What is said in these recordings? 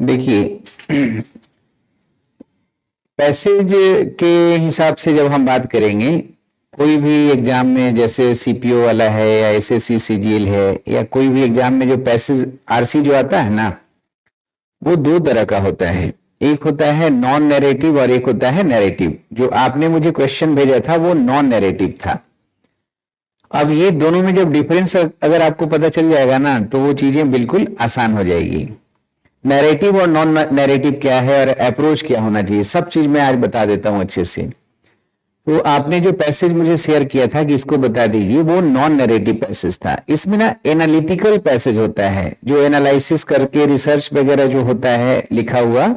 देखिए, पैसेज के हिसाब से जब हम बात करेंगे, कोई भी एग्जाम में, जैसे सीपीओ वाला है या एसएससी सीजीएल है या कोई भी एग्जाम में जो पैसेज आरसी जो आता है ना, वो दो तरह का होता है। एक होता है नॉन नैरेटिव और एक होता है नैरेटिव। जो आपने मुझे क्वेश्चन भेजा था वो नॉन नैरेटिव था। अब ये दोनों में जब डिफरेंस अगर आपको पता चल जाएगा ना, तो वो चीजें बिल्कुल आसान हो जाएगी। नैरेटिव और नॉन नैरेटिव क्या है और अप्रोच क्या होना चाहिए, सब चीज मैं आज बता देता हूं अच्छे से। तो आपने जो पैसेज मुझे शेयर किया था कि इसको बता दीजिए, वो नॉन नैरेटिव पैसेज था। इसमें ना एनालिटिकल पैसेज होता है, जो एनालिसिस करके रिसर्च वगैरह जो होता है लिखा हुआ,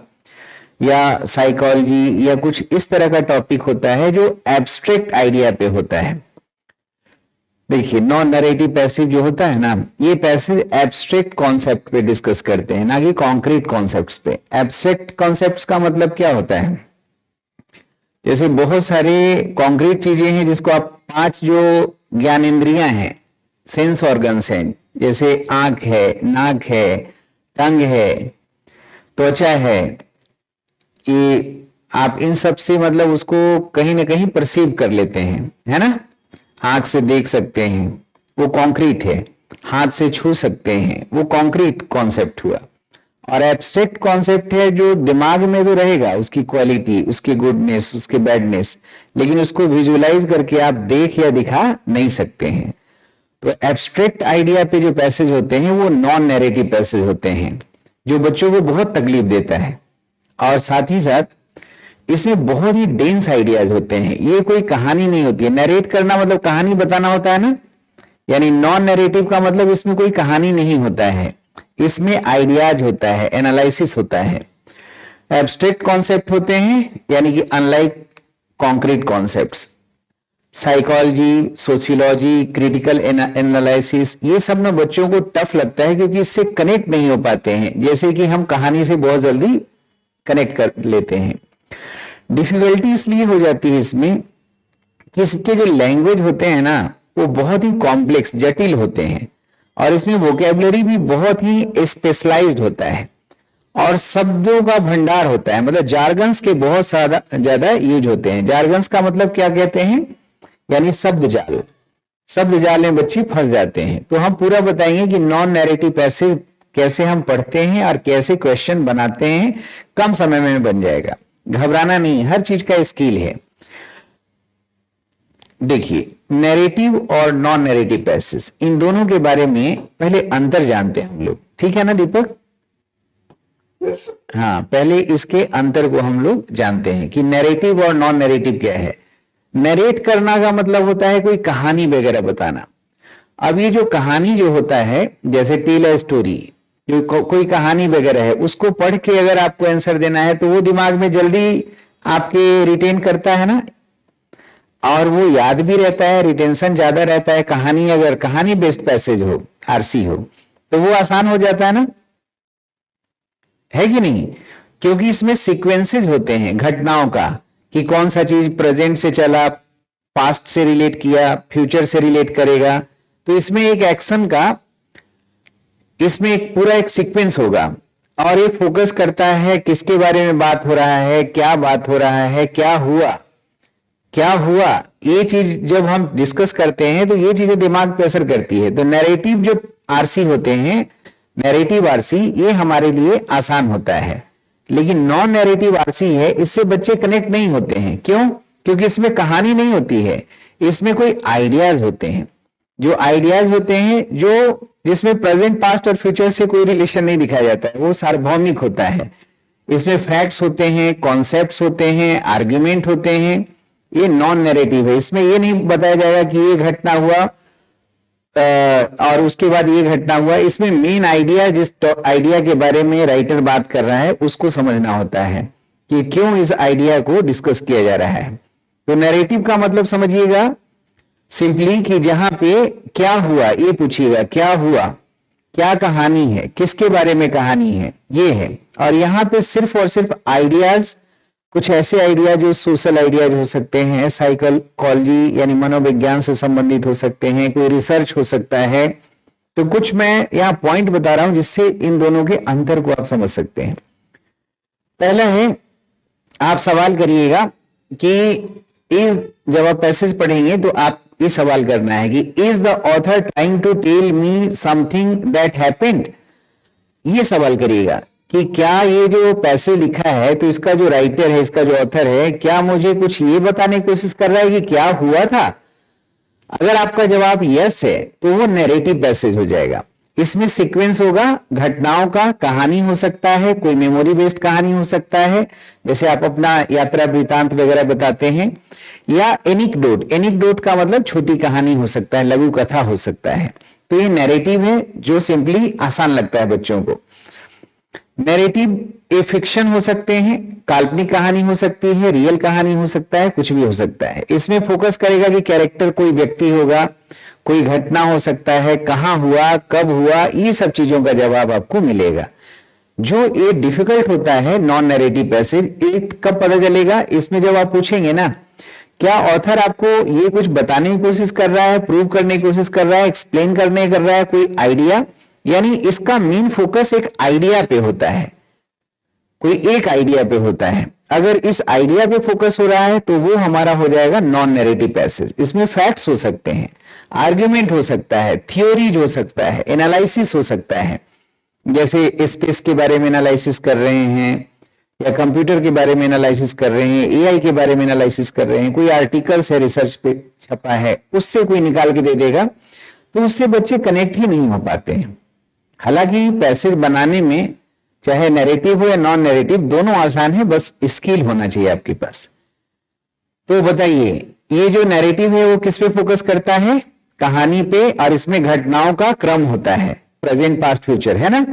या साइकोलॉजी या कुछ इस तरह का टॉपिक होता है जो एब्स्ट्रैक्ट आइडिया पे होता है। देखिए, नॉन नैरेटिव पैसेज जो होता है ना, ये पैसेज एब्स्ट्रैक्ट कॉन्सेप्ट पे डिस्कस करते हैं, ना कि कॉन्क्रीट कॉन्सेप्ट्स पे। एब्स्ट्रैक्ट कॉन्सेप्ट्स का मतलब क्या होता है? जैसे बहुत सारे कॉन्क्रीट चीजें हैं जिसको आप, पांच जो ज्ञानेंद्रियां हैं, सेंस ऑर्गन्स हैं, जैसे आंख है, नाक है, टंग है, त्वचा है, ये आप इन सब से मतलब उसको कहीं ना कहीं परसीव कर लेते हैं, है ना। आंख से देख सकते हैं, वो कॉन्क्रीट है। हाथ से छू सकते हैं, वो कॉन्क्रीट कॉन्सेप्ट हुआ। और एब्स्ट्रैक्ट कॉन्सेप्ट है जो दिमाग में तो रहेगा, उसकी क्वालिटी, उसकी गुडनेस, उसके बैडनेस, लेकिन उसको विजुअलाइज करके आप देख या दिखा नहीं सकते हैं। तो एब्स्ट्रैक्ट आइडिया पे जो पैसेज होते हैं वो नॉन नैरेटिव पैसेज होते हैं, जो बच्चों को बहुत तकलीफ देता है। और साथ ही साथ इसमें बहुत ही डेंस आइडियाज होते हैं। ये कोई कहानी नहीं होती है। नरेट करना मतलब कहानी बताना होता है ना, यानी नॉन नैरेटिव का मतलब इसमें कोई कहानी नहीं होता है, इसमें आइडियाज होता है, एनालिसिस होता है। एब्स्ट्रैक्ट कॉन्सेप्ट होते हैं, यानी कि unlike concrete concepts. Psychology, sociology, critical analysis, ये सब में बच्चों को टफ लगता है क्योंकि इससे कनेक्ट नहीं हो पाते हैं, जैसे कि हम कहानी से बहुत जल्दी कनेक्ट कर लेते हैं। डिफिकल्टी इसलिए हो जाती है इसमें कि इसके जो लैंग्वेज होते हैं ना, वो बहुत ही कॉम्प्लेक्स, जटिल होते हैं, और इसमें वोकेबलरी भी बहुत ही स्पेशलाइज्ड होता है, और शब्दों का भंडार होता है। मतलब जार्गन्स के बहुत ज्यादा यूज होते हैं। जार्गन्स का मतलब क्या कहते हैं? यानी शब्द जाल। शब्द जाल में बच्चे फंस जाते हैं। तो हम पूरा बताएंगे कि नॉन नैरेटिव पैसेज कैसे हम पढ़ते हैं और कैसे क्वेश्चन बनाते हैं। कम समय में बन जाएगा, घबराना नहीं, हर चीज का स्किल है। देखिए, नैरेटिव और नॉन नैरेटिव पैसेज, इन दोनों के बारे में पहले अंतर जानते हैं हम लोग, ठीक है ना दीपक? yes, हाँ, पहले इसके अंतर को हम लोग जानते हैं कि नैरेटिव और नॉन नैरेटिव क्या है। नरेट करना का मतलब होता है कोई कहानी वगैरह बताना। अब ये जो कहानी जो होता है, जैसे टेल अ स्टोरी, जो कोई कहानी वगैरह है, उसको पढ़ के अगर आपको आंसर देना है तो वो दिमाग में जल्दी आपके रिटेन करता है ना, और वो याद भी रहता है, रिटेंशन ज्यादा रहता है। कहानी, अगर कहानी बेस्ड पैसेज हो, आरसी हो, तो वो आसान हो जाता है ना, है कि नहीं? क्योंकि इसमें सीक्वेंसेस होते हैं घटनाओं का, कि कौन सा चीज प्रेजेंट से चला, पास्ट से रिलेट किया, फ्यूचर से रिलेट करेगा। तो इसमें एक एक्शन का, इसमें एक पूरा एक सीक्वेंस होगा, और ये फोकस करता है किसके बारे में बात हो रहा है, क्या बात हो रहा है, क्या हुआ, क्या हुआ। ये चीज जब हम डिस्कस करते हैं तो ये चीजें दिमाग पे असर करती है। तो नैरेटिव जो आरसी होते हैं, नैरेटिव आरसी, ये हमारे लिए आसान होता है। लेकिन नॉन नैरेटिव आरसी है, इससे बच्चे कनेक्ट नहीं होते हैं। क्यों? क्योंकि इसमें कहानी नहीं होती है, इसमें कोई आइडियाज होते हैं। जो आइडियाज होते हैं, जो जिसमें प्रेजेंट, पास्ट और फ्यूचर से कोई रिलेशन नहीं दिखाया जाता है, वो सार्वभौमिक होता है। इसमें फैक्ट्स होते हैं, कॉन्सेप्ट्स होते हैं, आर्ग्यूमेंट होते हैं। ये नॉन नैरेटिव है। इसमें ये नहीं बताया जाएगा कि ये घटना हुआ और उसके बाद ये घटना हुआ। इसमें मेन आइडिया, जिस आइडिया के बारे में राइटर बात कर रहा है, उसको समझना होता है कि क्यों इस आइडिया को डिस्कस किया जा रहा है। तो नैरेटिव का मतलब समझिएगा सिंपली कि जहां पे क्या हुआ ये पूछिएगा, क्या हुआ, क्या कहानी है, किसके बारे में कहानी है, ये है। और यहाँ पे सिर्फ और सिर्फ आइडियाज, कुछ ऐसे आइडिया जो सोशल आइडियाज हो सकते हैं, साइकोलॉजी यानी मनोविज्ञान से संबंधित हो सकते हैं, कोई रिसर्च हो सकता है। तो कुछ मैं यहाँ पॉइंट बता रहा हूं जिससे इन दोनों के अंतर को आप समझ सकते हैं। पहला है, आप सवाल करिएगा कि इज, जब आप पैसेज पढ़ेंगे तो आप ये सवाल करना है कि is the author trying to tell me something that happened. ये सवाल करिएगा कि क्या ये जो पैसेज लिखा है तो इसका जो राइटर है, इसका जो ऑथर है, क्या मुझे कुछ ये बताने की कोशिश कर रहा है कि क्या हुआ था। अगर आपका जवाब यस है तो वो नैरेटिव पैसेज हो जाएगा। इसमें सीक्वेंस होगा घटनाओं का, कहानी हो सकता है, कोई मेमोरी बेस्ड कहानी हो सकता है, जैसे आप अपना यात्रा वृतांत वगैरह बताते हैं, या एनिकडोट। एनिकडोट का मतलब छोटी कहानी हो सकता है, लघु कथा हो सकता है। तो ये नैरेटिव है जो सिंपली आसान लगता है बच्चों को। नैरेटिव ए फिक्शन हो सकते हैं, काल्पनिक कहानी हो सकती है, रियल कहानी हो सकता है, कुछ भी हो सकता है। इसमें फोकस करेगा कि कैरेक्टर कोई व्यक्ति होगा, कोई घटना हो सकता है, कहां हुआ, कब हुआ, ये सब चीजों का जवाब आपको मिलेगा। जो ये डिफिकल्ट होता है नॉन नैरेटिव पैसेज, ये कब पता चलेगा, इसमें जब आप पूछेंगे ना क्या ऑथर आपको ये कुछ बताने की कोशिश कर रहा है, प्रूव करने की कोशिश कर रहा है, एक्सप्लेन करने कर रहा है, कोई आइडिया, यानी इसका मेन फोकस एक आइडिया पे होता है, कोई एक आइडिया पे होता है। अगर इस आइडिया पे फोकस हो रहा है तो वो हमारा हो जाएगा नॉन नैरेटिव पैसेज। इसमें फैक्ट्स हो सकते हैं, आर्ग्यूमेंट हो सकता है, थियोरीज हो सकता है, एनालिसिस हो सकता है, जैसे स्पेस के बारे में एनालिसिस कर रहे हैं, या कंप्यूटर के बारे में एनालिसिस कर रहे हैं, एआई के बारे में एनालिसिस कर रहे हैं, कोई आर्टिकल्स है, रिसर्च पे छपा है, उससे कोई निकाल के दे देगा, तो उससे बच्चे कनेक्ट ही नहीं हो पाते हैं। हालांकि पैसेज बनाने में चाहे नैरेटिव हो या नॉन नैरेटिव, दोनों आसान है, बस स्किल होना चाहिए आपके पास। तो बताइए, ये जो नैरेटिव है वो किस पे फोकस करता है, कहानी पे, और इसमें घटनाओं का क्रम होता है, प्रेजेंट पास्ट फ्यूचर, है ना।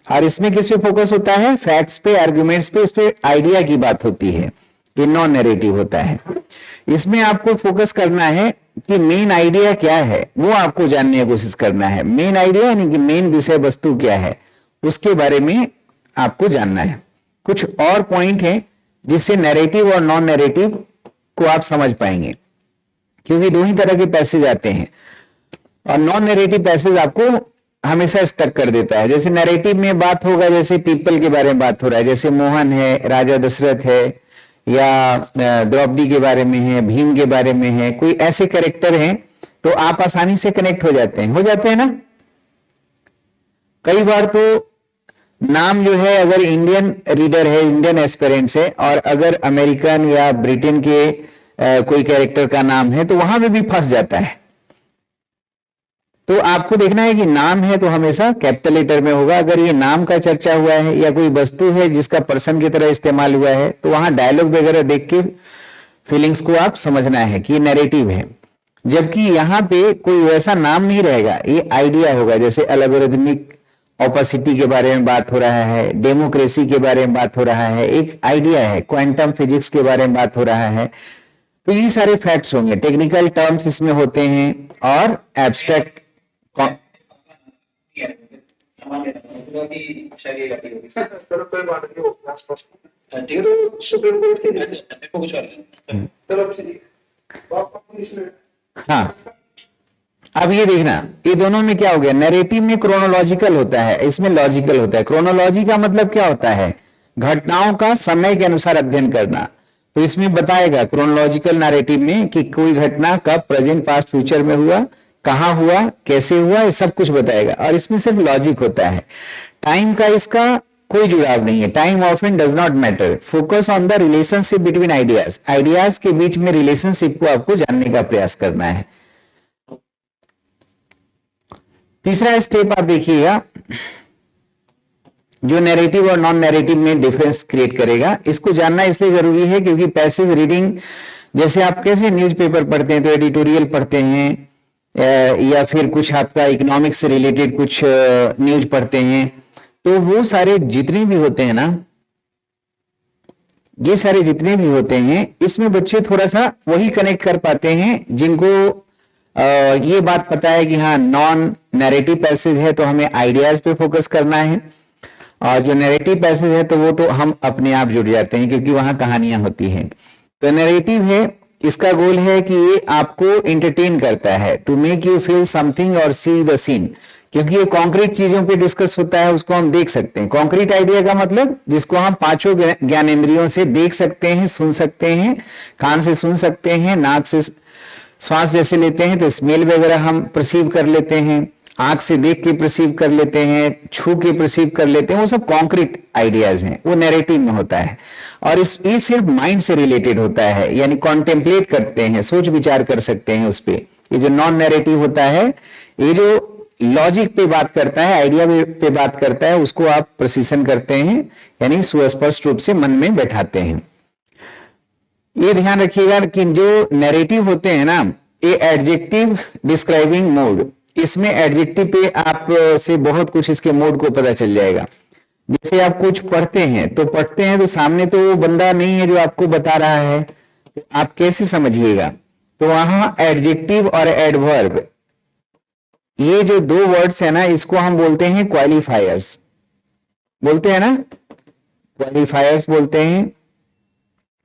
और इसमें किस पे फोकस होता है, फैक्ट्स पे, आर्गुमेंट्स पे, इस पे आइडिया की बात होती है, ये नॉन नैरेटिव होता है। इसमें आपको फोकस करना है कि मेन आइडिया क्या है, वो आपको जानने की कोशिश करना है। मेन आइडिया यानी कि मेन विषय वस्तु क्या है, उसके बारे में आपको जानना है। कुछ और पॉइंट है जिससे नैरेटिव और नॉन नैरेटिव को आप समझ पाएंगे, क्योंकि दो ही तरह के पैसेज आते हैं, और नॉन नैरेटिव पैसेज आपको हमेशा स्टक कर देता है। जैसे नैरेटिव में बात होगा, जैसे पीपल के बारे में बात हो रहा है, जैसे मोहन है, राजा दशरथ है, या द्रौपदी के बारे में है, भीम के बारे में है, कोई ऐसे कैरेक्टर हैं, तो आप आसानी से कनेक्ट हो जाते हैं ना। कई बार तो नाम जो है, अगर इंडियन रीडर है, इंडियन एस्पिरेंट्स है, और अगर अमेरिकन या ब्रिटेन के कोई कैरेक्टर का नाम है, तो वहां पे भी फंस जाता है। तो आपको देखना है कि नाम है तो हमेशा कैपिटल लेटर में होगा। अगर ये नाम का चर्चा हुआ है या कोई वस्तु है जिसका पर्सन की तरह इस्तेमाल हुआ है, तो वहां डायलॉग वगैरह देख के फीलिंग्स को आप समझना है कि ये नैरेटिव है। जबकि यहाँ पे कोई वैसा नाम नहीं रहेगा, ये आइडिया होगा। जैसे एल्गोरिथमिक ऑपोसिटी के बारे में बात हो रहा है, डेमोक्रेसी के बारे में बात हो रहा है, एक आइडिया है, क्वांटम फिजिक्स के बारे में बात हो रहा है, तो ये सारे फैक्ट्स होंगे। टेक्निकल टर्म्स इसमें होते हैं, और एब्स्ट्रैक्ट हाँ। अब ये देखना, ये दोनों में क्या हो गया, नैरेटिव में क्रोनोलॉजिकल होता है, इसमें लॉजिकल होता है। क्रोनोलॉजी का मतलब क्या होता है, घटनाओं का समय के अनुसार अध्ययन करना। तो इसमें बताएगा क्रोनोलॉजिकल नैरेटिव में कि कोई घटना कब, प्रेजेंट, पास्ट, फ्यूचर में हुआ, कहां हुआ, कैसे हुआ, ये सब कुछ बताएगा। और इसमें सिर्फ लॉजिक होता है, टाइम का इसका कोई जुड़ाव नहीं है। Time often does not matter, focus on the relationship between ideas. Ideas के बीच में रिलेशनशिप को आपको जानने का प्रयास करना है। तीसरा स्टेप आप देखिएगा, जो नैरेटिव और नॉन नैरेटिव में डिफरेंस क्रिएट करेगा। इसको जानना इसलिए जरूरी है क्योंकि पैसेज रीडिंग, जैसे आप कैसे न्यूज़पेपर पढ़ते हैं तो एडिटोरियल पढ़ते हैं, या फिर कुछ आपका इकोनॉमिक्स से रिलेटेड कुछ न्यूज पढ़ते हैं, तो वो सारे जितने भी होते हैं ना, ये सारे जितने भी होते हैं, इसमें बच्चे थोड़ा सा वही कनेक्ट कर पाते हैं जिनको ये बात पता है कि हाँ नॉन नैरेटिव पैसेज है तो हमें आइडियाज पे फोकस करना है, और जो नैरेटिव पैसेज है तो वो तो हम अपने आप जुड़ जाते हैं क्योंकि वहां कहानियां होती हैं। तो नैरेटिव है, इसका गोल है कि ये आपको एंटरटेन करता है, to make you feel something और सी द सीन, क्योंकि ये कॉन्क्रीट चीजों पे डिस्कस होता है, उसको हम देख सकते हैं। कॉन्क्रीट आइडिया का मतलब जिसको हम पांचों ज्ञानेंद्रियों से देख सकते हैं, सुन सकते हैं, कान से सुन सकते हैं, नाक से श्वास जैसे लेते हैं तो स्मेल वगैरह हम परसीव कर लेते हैं, आंख से देख के परसीव कर लेते हैं, छू के परसीव कर लेते हैं, वो सब कॉन्क्रीट आइडियाज हैं, वो नैरेटिव में होता है। और ये सिर्फ माइंड से रिलेटेड होता है, यानी कॉन्टेम्पलेट करते हैं, सोच विचार कर सकते हैं उस पर। ये जो नॉन नैरेटिव होता है, ये जो लॉजिक पे बात करता है, आइडिया पे बात करता है, उसको आप प्रिसीजन करते हैं, यानी सुस्पष्ट रूप से मन में बैठाते हैं। ये ध्यान रखिएगा कि जो नैरेटिव होते हैं ना, ये एडजेक्टिव डिस्क्राइबिंग मोड, इसमें एडजेक्टिव पे आप से बहुत कुछ इसके मोड को पता चल जाएगा। जैसे आप कुछ पढ़ते हैं तो सामने तो वो बंदा नहीं है जो आपको बता रहा है, तो आप कैसे समझिएगा? तो वहां एडजेक्टिव और एडवर्ब, ये जो दो वर्ड्स है ना, इसको हम बोलते हैं क्वालिफायर्स, बोलते हैं ना, क्वालिफायर्स बोलते हैं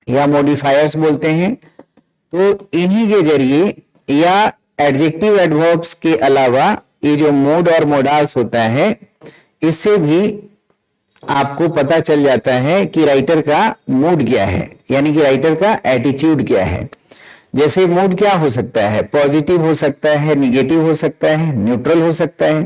या मॉडिफायर्स बोलते हैं। तो इन्हीं के जरिए या एडजेक्टिव एडवर्ब्स के अलावा ये जो मोड और मोडाल्स होता है, इससे भी आपको पता चल जाता है कि राइटर का मूड क्या है, यानी कि राइटर का एटीट्यूड क्या है। जैसे मूड क्या हो सकता है? पॉजिटिव हो सकता है, निगेटिव हो सकता है, न्यूट्रल हो सकता है।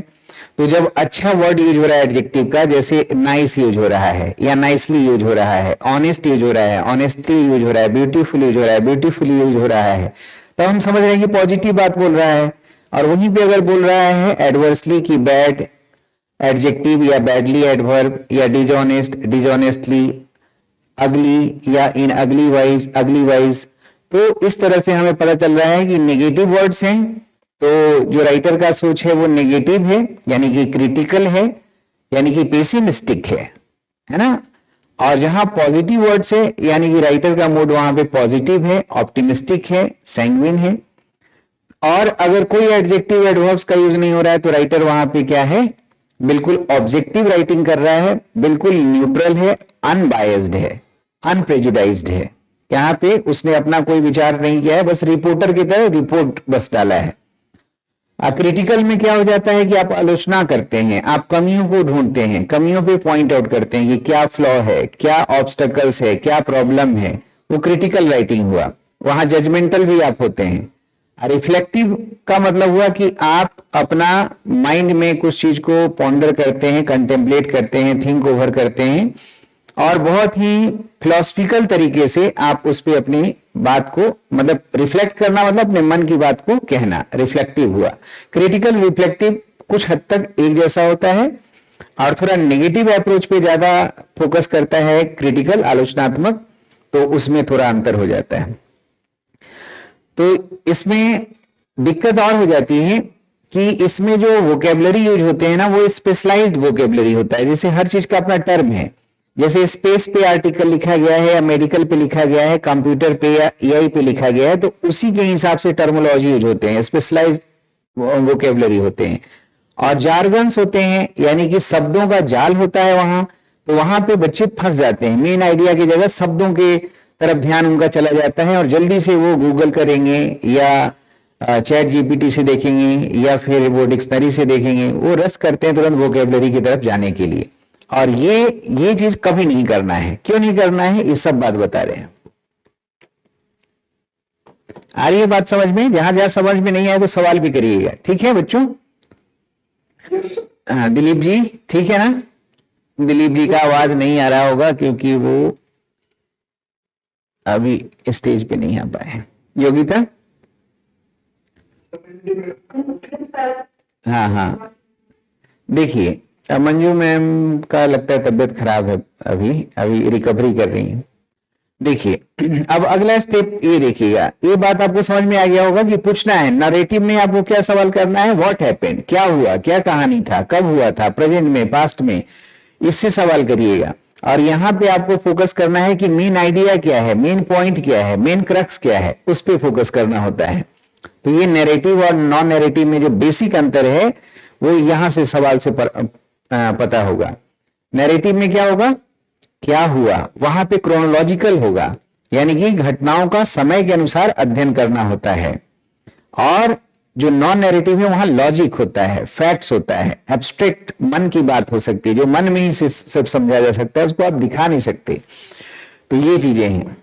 तो जब अच्छा वर्ड यूज हो रहा है एडजेक्टिव का, जैसे नाइस यूज हो रहा है या नाइसली यूज हो रहा है, ऑनेस्ट यूज हो रहा है, ऑनेस्टली यूज हो रहा है, ब्यूटीफुल यूज हो रहा है, ब्यूटीफुली यूज हो रहा है, तो हम समझ रहे हैं कि पॉजिटिव बात बोल रहा है। और वहीं पे अगर बोल रहा है एडवर्सली की बैड एडजेक्टिव या बैडली एडवर्ब या डिजऑनेस्ट डिजऑनेस्टली, अगली या इन अगली वाइज, तो इस तरह से हमें पता चल रहा है कि नेगेटिव वर्ड्स हैं तो जो राइटर का सोच है वो नेगेटिव है, यानी कि क्रिटिकल है, यानी कि पेसिमिस्टिक है ना। और जहां पॉजिटिव वर्ड्स है, यानी कि राइटर का मूड वहां पे पॉजिटिव है, ऑप्टिमिस्टिक है, सैंग्विन है। और अगर कोई एडजेक्टिव एडवर्ब्स का यूज नहीं हो रहा है तो राइटर वहां पे क्या है? बिल्कुल ऑब्जेक्टिव राइटिंग कर रहा है, बिल्कुल न्यूट्रल है, अनबायस्ड है, अनप्रेजुडाइज्ड है। यहाँ पे उसने अपना कोई विचार नहीं किया है, बस रिपोर्टर की तरह रिपोर्ट बस डाला है। क्रिटिकल में क्या हो जाता है कि आप आलोचना करते हैं, आप कमियों को ढूंढते हैं, कमियों पे पॉइंट आउट करते हैं कि क्या फ्लॉ है, क्या ऑब्स्टकल्स है, क्या प्रॉब्लम है, वो क्रिटिकल राइटिंग हुआ। वहां जजमेंटल भी आप होते हैं। रिफ्लेक्टिव का मतलब हुआ कि आप अपना माइंड में कुछ चीज को पॉन्डर करते हैं, कंटेम्पलेट करते हैं, थिंक ओवर करते हैं और बहुत ही फिलोसफिकल तरीके से आप उस पर अपनी बात को, मतलब रिफ्लेक्ट करना मतलब अपने मन की बात को कहना, रिफ्लेक्टिव हुआ। क्रिटिकल रिफ्लेक्टिव कुछ हद तक एक जैसा होता है और थोड़ा नेगेटिव अप्रोच पे ज्यादा फोकस करता है क्रिटिकल, आलोचनात्मक, तो उसमें थोड़ा अंतर हो जाता है। तो इसमें दिक्कत और हो जाती है कि इसमें जो वोकेबलरी यूज होते हैं ना, वो स्पेशलाइज्ड वोकेबलरी होता है। जैसे हर चीज का अपना टर्म है, जैसे स्पेस पे आर्टिकल लिखा गया है या मेडिकल पे लिखा गया है, कंप्यूटर पे या एआई पे लिखा गया है, तो उसी के हिसाब से टर्मोलॉजी यूज होते हैं, स्पेशलाइज्ड वोकेबलरी होते हैं। और जार्गन्स होते हैं, यानी कि शब्दों का जाल होता है वहां, तो वहां पे बच्चे फंस जाते हैं। मेन आइडिया की जगह शब्दों के तरफ ध्यान उनका चला जाता है और जल्दी से वो गूगल करेंगे या चैट जीपीटी से देखेंगे या फिर वो डिक्शनरी से देखेंगे, वो रस करते हैं तुरंत वोकेबलरी की तरफ जाने के लिए। और ये चीज कभी नहीं करना है। क्यों नहीं करना है, ये सब बात बता रहे हैं। आ रही है बात समझ में? जहां जहां समझ में नहीं आए तो सवाल भी करिएगा, ठीक है बच्चों? हाँ दिलीप जी, ठीक है ना? दिलीप जी का आवाज नहीं आ रहा होगा क्योंकि वो अभी स्टेज पे नहीं आ पाए हैं। योगिता? हाँ, देखिए मंजू मैम का लगता है तबियत खराब है, अभी रिकवरी कर रही हैं। देखिए अब अगला स्टेप ये देखिएगा, ये बात आपको समझ में आ गया होगा कि पूछना है नरेटिव में आपको क्या सवाल करना है, व्हाट हैपेंड, क्या हुआ, क्या कहानी था, कब हुआ था, प्रेजेंट में, पास्ट में, इससे सवाल करिएगा। और यहाँ पे आपको फोकस करना है कि मेन आइडिया क्या है, मेन पॉइंट क्या है, मेन क्रक्स क्या है, उस पर फोकस करना होता है। तो ये नैरेटिव और नॉन नैरेटिव में जो बेसिक अंतर है वो यहां से सवाल से पता होगा। नैरेटिव में क्या होगा, क्या हुआ, वहां पे क्रोनोलॉजिकल होगा, यानी कि घटनाओं का समय के अनुसार अध्ययन करना होता है। और जो नॉन नैरेटिव है वहां लॉजिक होता है, फैक्ट्स होता है, एब्स्ट्रैक्ट मन की बात हो सकती है, जो मन में ही से सब समझा जा सकता है, उसको आप दिखा नहीं सकते। तो ये चीजें हैं।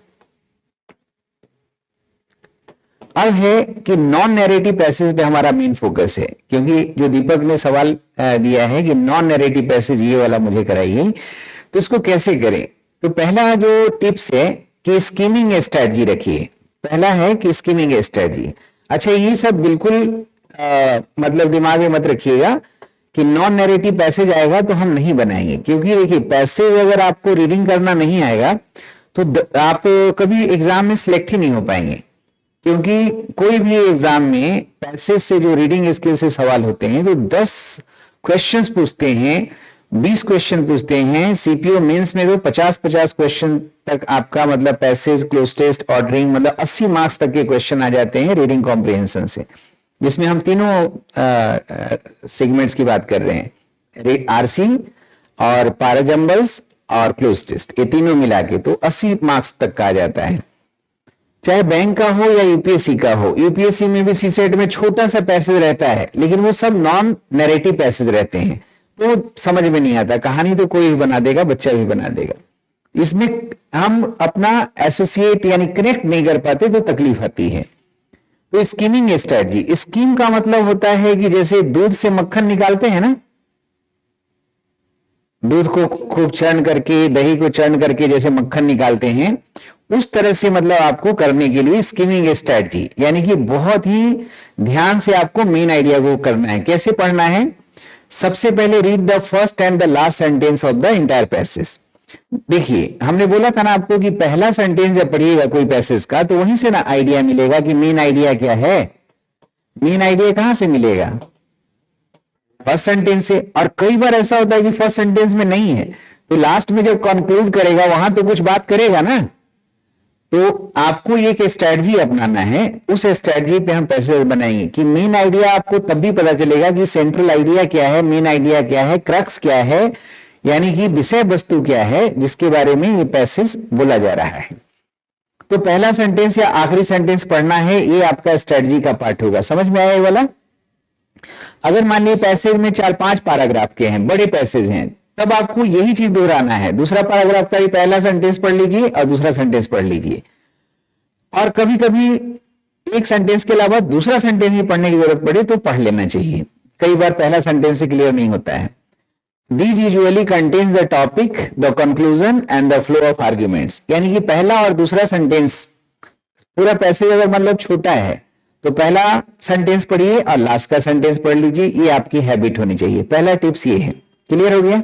अब है कि नॉन नैरेटिव पैसेज पे हमारा मेन फोकस है, क्योंकि जो दीपक ने सवाल दिया है कि नॉन नैरेटिव पैसेज ये वाला मुझे कराइए, तो इसको कैसे करें। तो पहला जो टिप्स है कि स्कीमिंग स्ट्रेटजी रखिए। पहला है कि स्कीमिंग स्ट्रेटजी। अच्छा, ये सब बिल्कुल मतलब दिमाग में मत रखिएगा कि नॉन नैरेटिव पैसेज आएगा तो हम नहीं बनाएंगे, क्योंकि देखिए पैसेज अगर आपको रीडिंग करना नहीं आएगा तो आप कभी एग्जाम में सिलेक्ट ही नहीं हो पाएंगे। क्योंकि कोई भी एग्जाम में पैसेज से जो रीडिंग स्किल से सवाल होते हैं तो 10 क्वेश्चंस पूछते हैं, 20 क्वेश्चन पूछते हैं। सीपीओ मेंस में तो 50-50 क्वेश्चन तक आपका मतलब पैसेज, क्लोज टेस्ट, ऑर्डरिंग, मतलब 80 मार्क्स तक के क्वेश्चन आ जाते हैं रीडिंग कॉम्प्रिहेंशन से, जिसमें हम तीनों सेगमेंट्स की बात कर रहे हैं, आरसी और पैराजंबल्स और क्लोज टेस्ट, ये तीनों मिला के तो 80 मार्क्स तक का आ जाता है। चाहे बैंक का हो या यूपीएससी का हो। यूपीएससी में भी सीसेट में छोटा सा पैसेज रहता है, लेकिन वो सब नॉन नैरेटिव पैसेज रहते हैं, तो समझ में नहीं आता। कहानी तो कोई भी बना देगा, बच्चा भी बना देगा। इसमें हम अपना एसोसिएट यानी कनेक्ट नहीं कर पाते तो तकलीफ आती है। तो स्कीमिंग स्ट्रेटजी, स्कीम का मतलब होता है कि जैसे दूध से मक्खन निकालते हैं ना, दूध को खूब चर्न करके, दही को चर्न करके जैसे मक्खन निकालते हैं, उस तरह से मतलब आपको करने के लिए स्कीमिंग स्ट्रेटजी, यानी कि बहुत ही ध्यान से आपको मेन आइडिया को करना है। कैसे पढ़ना है? सबसे पहले read the first and the last sentence of the entire passage. देखिए, हमने बोला था ना आपको कि पहला सेंटेंस जब पढ़िएगा कोई पैसेज का तो वहीं से ना आइडिया मिलेगा कि मेन आइडिया क्या है। मेन आइडिया कहां से मिलेगा? फर्स्ट सेंटेंस से। और कई बार ऐसा होता है कि फर्स्ट सेंटेंस में नहीं है, तो लास्ट में जब कंक्लूड करेगा वहां तो कुछ बात करेगा ना। तो आपको एक स्ट्रेटजी अपनाना है, उस स्ट्रेटजी पे हम पैसेज बनाएंगे कि मेन आइडिया आपको तब भी पता चलेगा कि सेंट्रल आइडिया क्या है, मेन आइडिया क्या है, क्रक्स क्या है, यानी कि विषय वस्तु क्या है जिसके बारे में ये पैसेज बोला जा रहा है। तो पहला सेंटेंस या आखिरी सेंटेंस पढ़ना है, ये आपका स्ट्रेटजी का पार्ट होगा। समझ में आया ये वाला? अगर मान लीजिए पैसेज में 4-5 पैराग्राफ के हैं, बड़े पैसेज हैं, तब आपको यही चीज दोहराना है। दूसरा पैराग्राफ का ही पहला सेंटेंस पढ़ लीजिए और दूसरा सेंटेंस पढ़ लीजिए। और कभी कभी एक सेंटेंस के अलावा दूसरा सेंटेंस ही पढ़ने की जरूरत पड़े तो पढ़ लेना चाहिए। कई बार पहला सेंटेंस से क्लियर नहीं होता है। These usually contains the topic, the conclusion and the flow of arguments। यानी कि पहला और दूसरा सेंटेंस, पूरा पैसेज अगर मतलब छोटा है तो पहला सेंटेंस पढ़िए और लास्ट का सेंटेंस पढ़ लीजिए। ये आपकी हैबिट होनी चाहिए। पहला टिप्स ये है। क्लियर हो गया?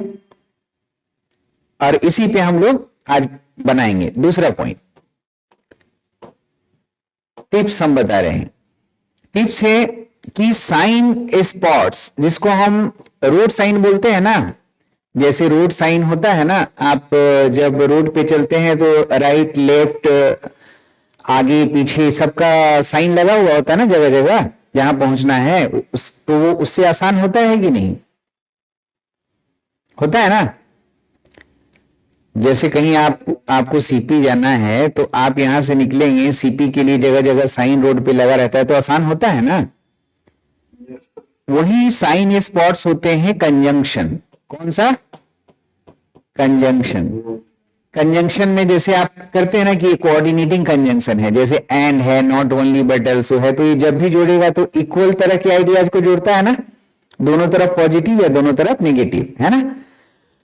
और इसी पे हम लोग आज बनाएंगे दूसरा पॉइंट। टिप्स हम बता रहे हैं। टिप्स है कि साइन स्पॉट्स, जिसको हम रोड साइन बोलते हैं ना, जैसे रोड साइन होता है ना, आप जब रोड पे चलते हैं तो राइट लेफ्ट आगे पीछे सबका साइन लगा हुआ होता है ना, जगह जगह जहां पहुंचना है तो वो उससे आसान होता है कि नहीं? होता है ना। जैसे कहीं आपको सीपी जाना है तो आप यहां से निकलेंगे, सीपी के लिए जगह जगह साइन रोड पे लगा रहता है तो आसान होता है ना। वही साइन स्पॉट्स होते हैं कंजंक्शन। कौन सा? कंजंक्शन। कंजंक्शन में जैसे आप करते हैं ना कि कोऑर्डिनेटिंग कंजंक्शन है, जैसे एंड है, नॉट ओनली बट आल्सो है, तो ये जब भी जोड़ेगा तो इक्वल तरह के आइडियाज को जोड़ता है ना, दोनों तरफ पॉजिटिव या दोनों तरफ नेगेटिव, है ना।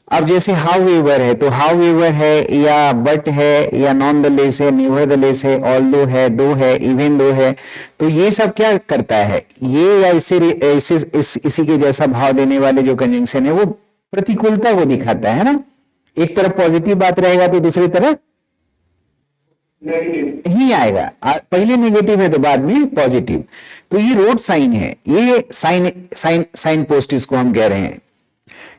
अब जैसे हाउ एवर है तो हाउ एवर है या बट है या नॉन द लेस है, नेवरदलेस है, ऑल्दो है, दो है, इवन दो है, तो ये सब क्या करता है? ये या इसी के जैसा भाव देने वाले जो कंजंक्शन है वो प्रतिकूलता को दिखाता है ना। एक तरफ पॉजिटिव बात रहेगा तो दूसरी तरफ नेगेटिव ही आएगा। पहले नेगेटिव है तो बाद में पॉजिटिव। तो ये रोड साइन है, ये साइन पोस्ट इसको हम कह रहे हैं।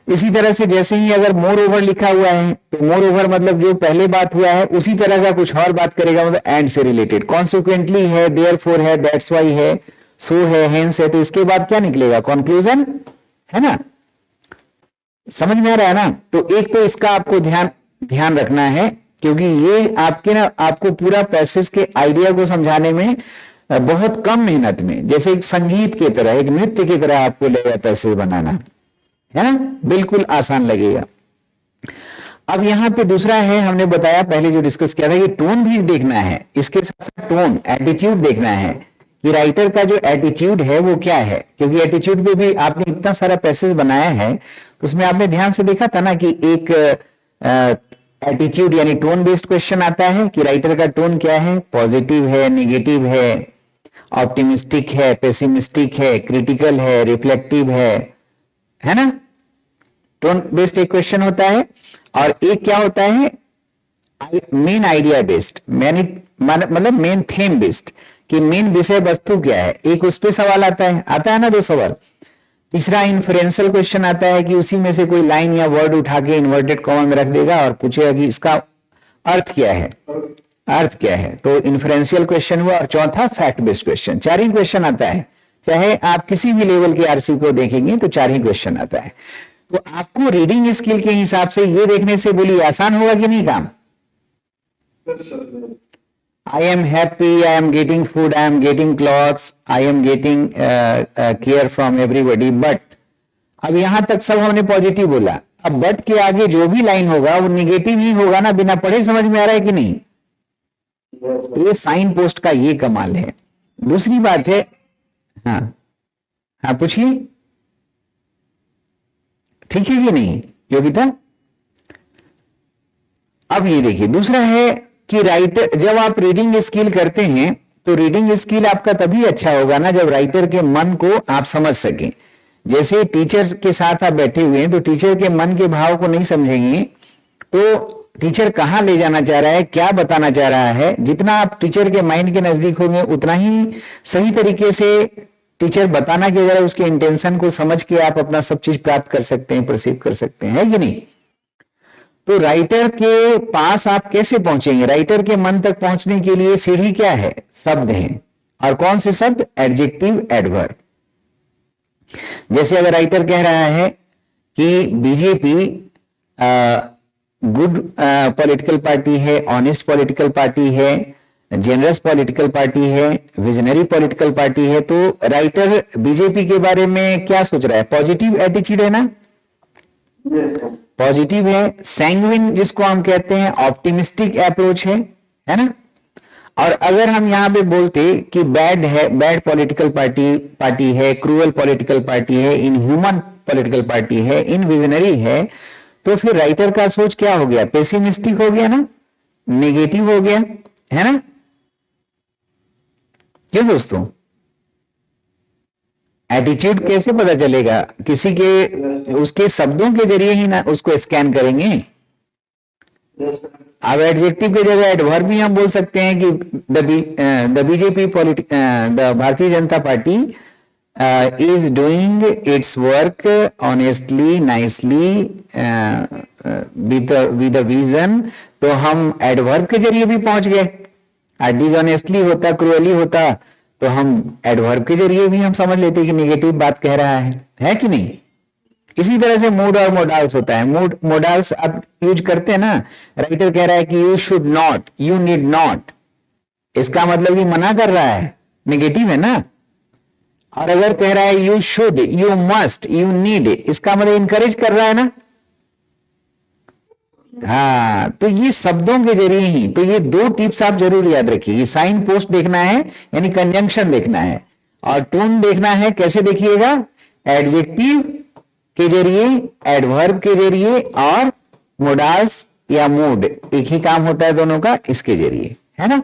इसी तरह से जैसे ही अगर मोर ओवर लिखा हुआ है तो मोर ओवर मतलब जो पहले बात हुआ है उसी तरह का कुछ और बात करेगा, मतलब एंड से रिलेटेड। कॉन्सिक्वेंटली है, देयरफॉर है, दैट्स व्हाई है, सो है, हेंस है, तो इसके बाद क्या निकलेगा? कंक्लूजन, है ना। समझ में आ रहा है ना। तो एक तो इसका आपको ध्यान रखना है, क्योंकि ये आपको पूरा पैसेज के आइडिया को समझाने में बहुत कम मेहनत में, जैसे एक संगीत की तरह, एक नृत्य की तरह आपको लगेगा पैसे बनाना, है ना, बिल्कुल आसान लगेगा। अब यहाँ पे दूसरा है, हमने बताया पहले जो डिस्कस किया था कि टोन भी देखना है, इसके साथ साथ टोन, एटीट्यूड देखना है कि राइटर का जो एटीट्यूड है वो क्या है, क्योंकि एटीट्यूड पे भी आपने इतना सारा पैसेज बनाया है, उसमें आपने ध्यान से देखा था ना कि एक एटीट्यूड यानी टोन बेस्ड क्वेश्चन आता है कि राइटर का टोन क्या है, पॉजिटिव है, नेगेटिव है, ऑप्टिमिस्टिक है, पेसिमिस्टिक है, क्रिटिकल है, रिफ्लेक्टिव है ना, टोन बेस्ड एक क्वेश्चन होता है। और एक क्या होता है, मेन आइडिया बेस्ड, मतलब मेन थीम बेस्ड, कि मेन विषय वस्तु क्या है, एक उस पे सवाल आता है ना, 2 सवाल। तीसरा इन्फ्रेंशियल क्वेश्चन आता है कि उसी में से कोई लाइन या वर्ड उठा के इन्वर्टेड कॉमा में रख देगा और पूछेगा कि इसका अर्थ क्या है, अर्थ क्या है, तो इन्फ्रेंशियल क्वेश्चन हुआ। और चौथा फैक्ट बेस्ड क्वेश्चन, 4 ही क्वेश्चन आता है, चाहे आप किसी भी लेवल के आरसी को देखेंगे तो 4 ही क्वेश्चन आता है। तो आपको रीडिंग स्किल के हिसाब से ये देखने से बोलिए आसान होगा कि नहीं काम? I am happy, I am getting food, I am getting clothes, I am getting care from everybody, but अब यहां तक सब हमने पॉजिटिव बोला, अब बट के आगे जो भी लाइन होगा वो निगेटिव ही होगा ना, बिना पढ़े समझ में आ रहा है कि नहीं? ये साइन पोस्ट का ये कमाल है। दूसरी बात है, हाँ पूछिए, ठीक है कि नहीं योगिता? अब ये देखिए, दूसरा है कि राइटर, जब आप रीडिंग स्किल करते हैं तो रीडिंग स्किल आपका तभी अच्छा होगा ना जब राइटर के मन को आप समझ सकें। जैसे टीचर के साथ आप बैठे हुए हैं तो टीचर के मन के भाव को नहीं समझेंगे तो टीचर कहां ले जाना चाह रहा है, क्या बताना चाह रहा है, जितना आप टीचर के माइंड के नजदीक होंगे उतना ही सही तरीके से टीचर बताना कि अगर उसके इंटेंशन को समझ के आप अपना सब चीज प्राप्त कर सकते हैं, परसीव कर सकते हैं, है कि नहीं? तो राइटर के पास आप कैसे पहुंचेंगे? राइटर के मन तक पहुंचने के लिए सीढ़ी क्या है? शब्द हैं। और कौन से शब्द? Adjective, adverb. जैसे अगर राइटर कह रहा है कि बीजेपी गुड पॉलिटिकल पार्टी है, ऑनेस्ट पॉलिटिकल पार्टी है, जेनरस पॉलिटिकल पार्टी है, विजनरी पॉलिटिकल पार्टी है, तो राइटर बीजेपी के बारे में क्या सोच रहा है? पॉजिटिव एटीट्यूड है ना, पॉजिटिव है। सैंग्विन जिसको हम कहते हैं, ऑप्टिमिस्टिक अप्रोच है ना। और अगर हम यहां पे बोलते कि बैड है, बैड पॉलिटिकल पार्टी है, क्रूअल पॉलिटिकल पार्टी है, इनह्यूमन पॉलिटिकल पार्टी है, इनविजनरी है, तो फिर राइटर का सोच क्या हो गया? पेसिमिस्टिक हो गया ना, नेगेटिव हो गया, है ना? क्यों दोस्तों? एटीट्यूड कैसे पता चलेगा? किसी के उसके शब्दों के जरिए ही ना उसको स्कैन करेंगे। अब एडजेक्टिव की जगह एडवर्ब भी हम बोल सकते हैं कि the BJP the Bharatiya Janata party is doing it's work honestly, nicely, with vision, तो हम एडवर्ब के जरिए भी पहुंच गए। डिसऑनेस्टली होता, क्रूअली होता, तो हम एडवर्ब के जरिए भी हम समझ लेते कि नेगेटिव बात कह रहा है कि नहीं? इसी तरह से मूड और मोडाल्स होता है। मोडाल्स आप यूज करते हैं ना, राइटर कह रहा है कि you should not, you need not, इसका मतलब ये मना कर रहा है, नेगेटिव है ना। और अगर कह रहा है you should, you must, you need, इसका मतलब इनकरेज कर रहा है ना। हाँ, तो ये शब्दों के जरिए ही, तो ये 2 टिप्स आप जरूर याद रखिए। ये साइन पोस्ट देखना है यानी कंजंक्शन देखना है, और टोन देखना है। कैसे देखिएगा? एडजेक्टिव के जरिए, एडवर्ब के जरिए, और मोडाल्स या मूड, एक ही काम होता है दोनों का, इसके जरिए, है ना।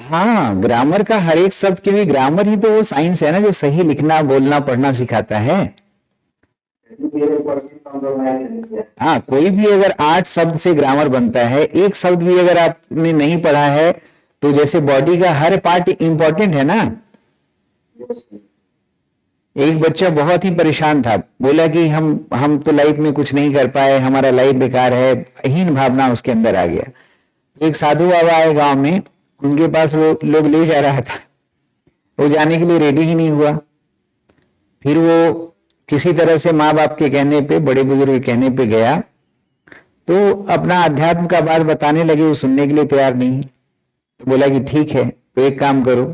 हाँ, ग्रामर का हर एक शब्द, क्योंकि ग्रामर ही तो वो साइंस है ना जो सही लिखना, बोलना, पढ़ना सिखाता है। हाँ, कोई भी अगर 8 शब्द से ग्रामर बनता है, एक शब्द भी अगर आपने नहीं पढ़ा है तो जैसे बॉडी का हर पार्ट इंपॉर्टेंट है ना। एक बच्चा बहुत ही परेशान था, बोला कि हम तो लाइफ में कुछ नहीं कर पाए, हमारा लाइफ बेकार है, हीन भावना उसके अंदर आ गया। एक साधु बाबा आए गांव में, उनके पास वो लोग ले जा रहा था, वो जाने के लिए रेडी ही नहीं हुआ। फिर वो किसी तरह से माँ बाप के कहने पे, बड़े बुजुर्ग के कहने पे गया, तो अपना अध्यात्म का बात बताने लगे, वो सुनने के लिए तैयार नहीं। तो बोला कि ठीक है, तो एक काम करो,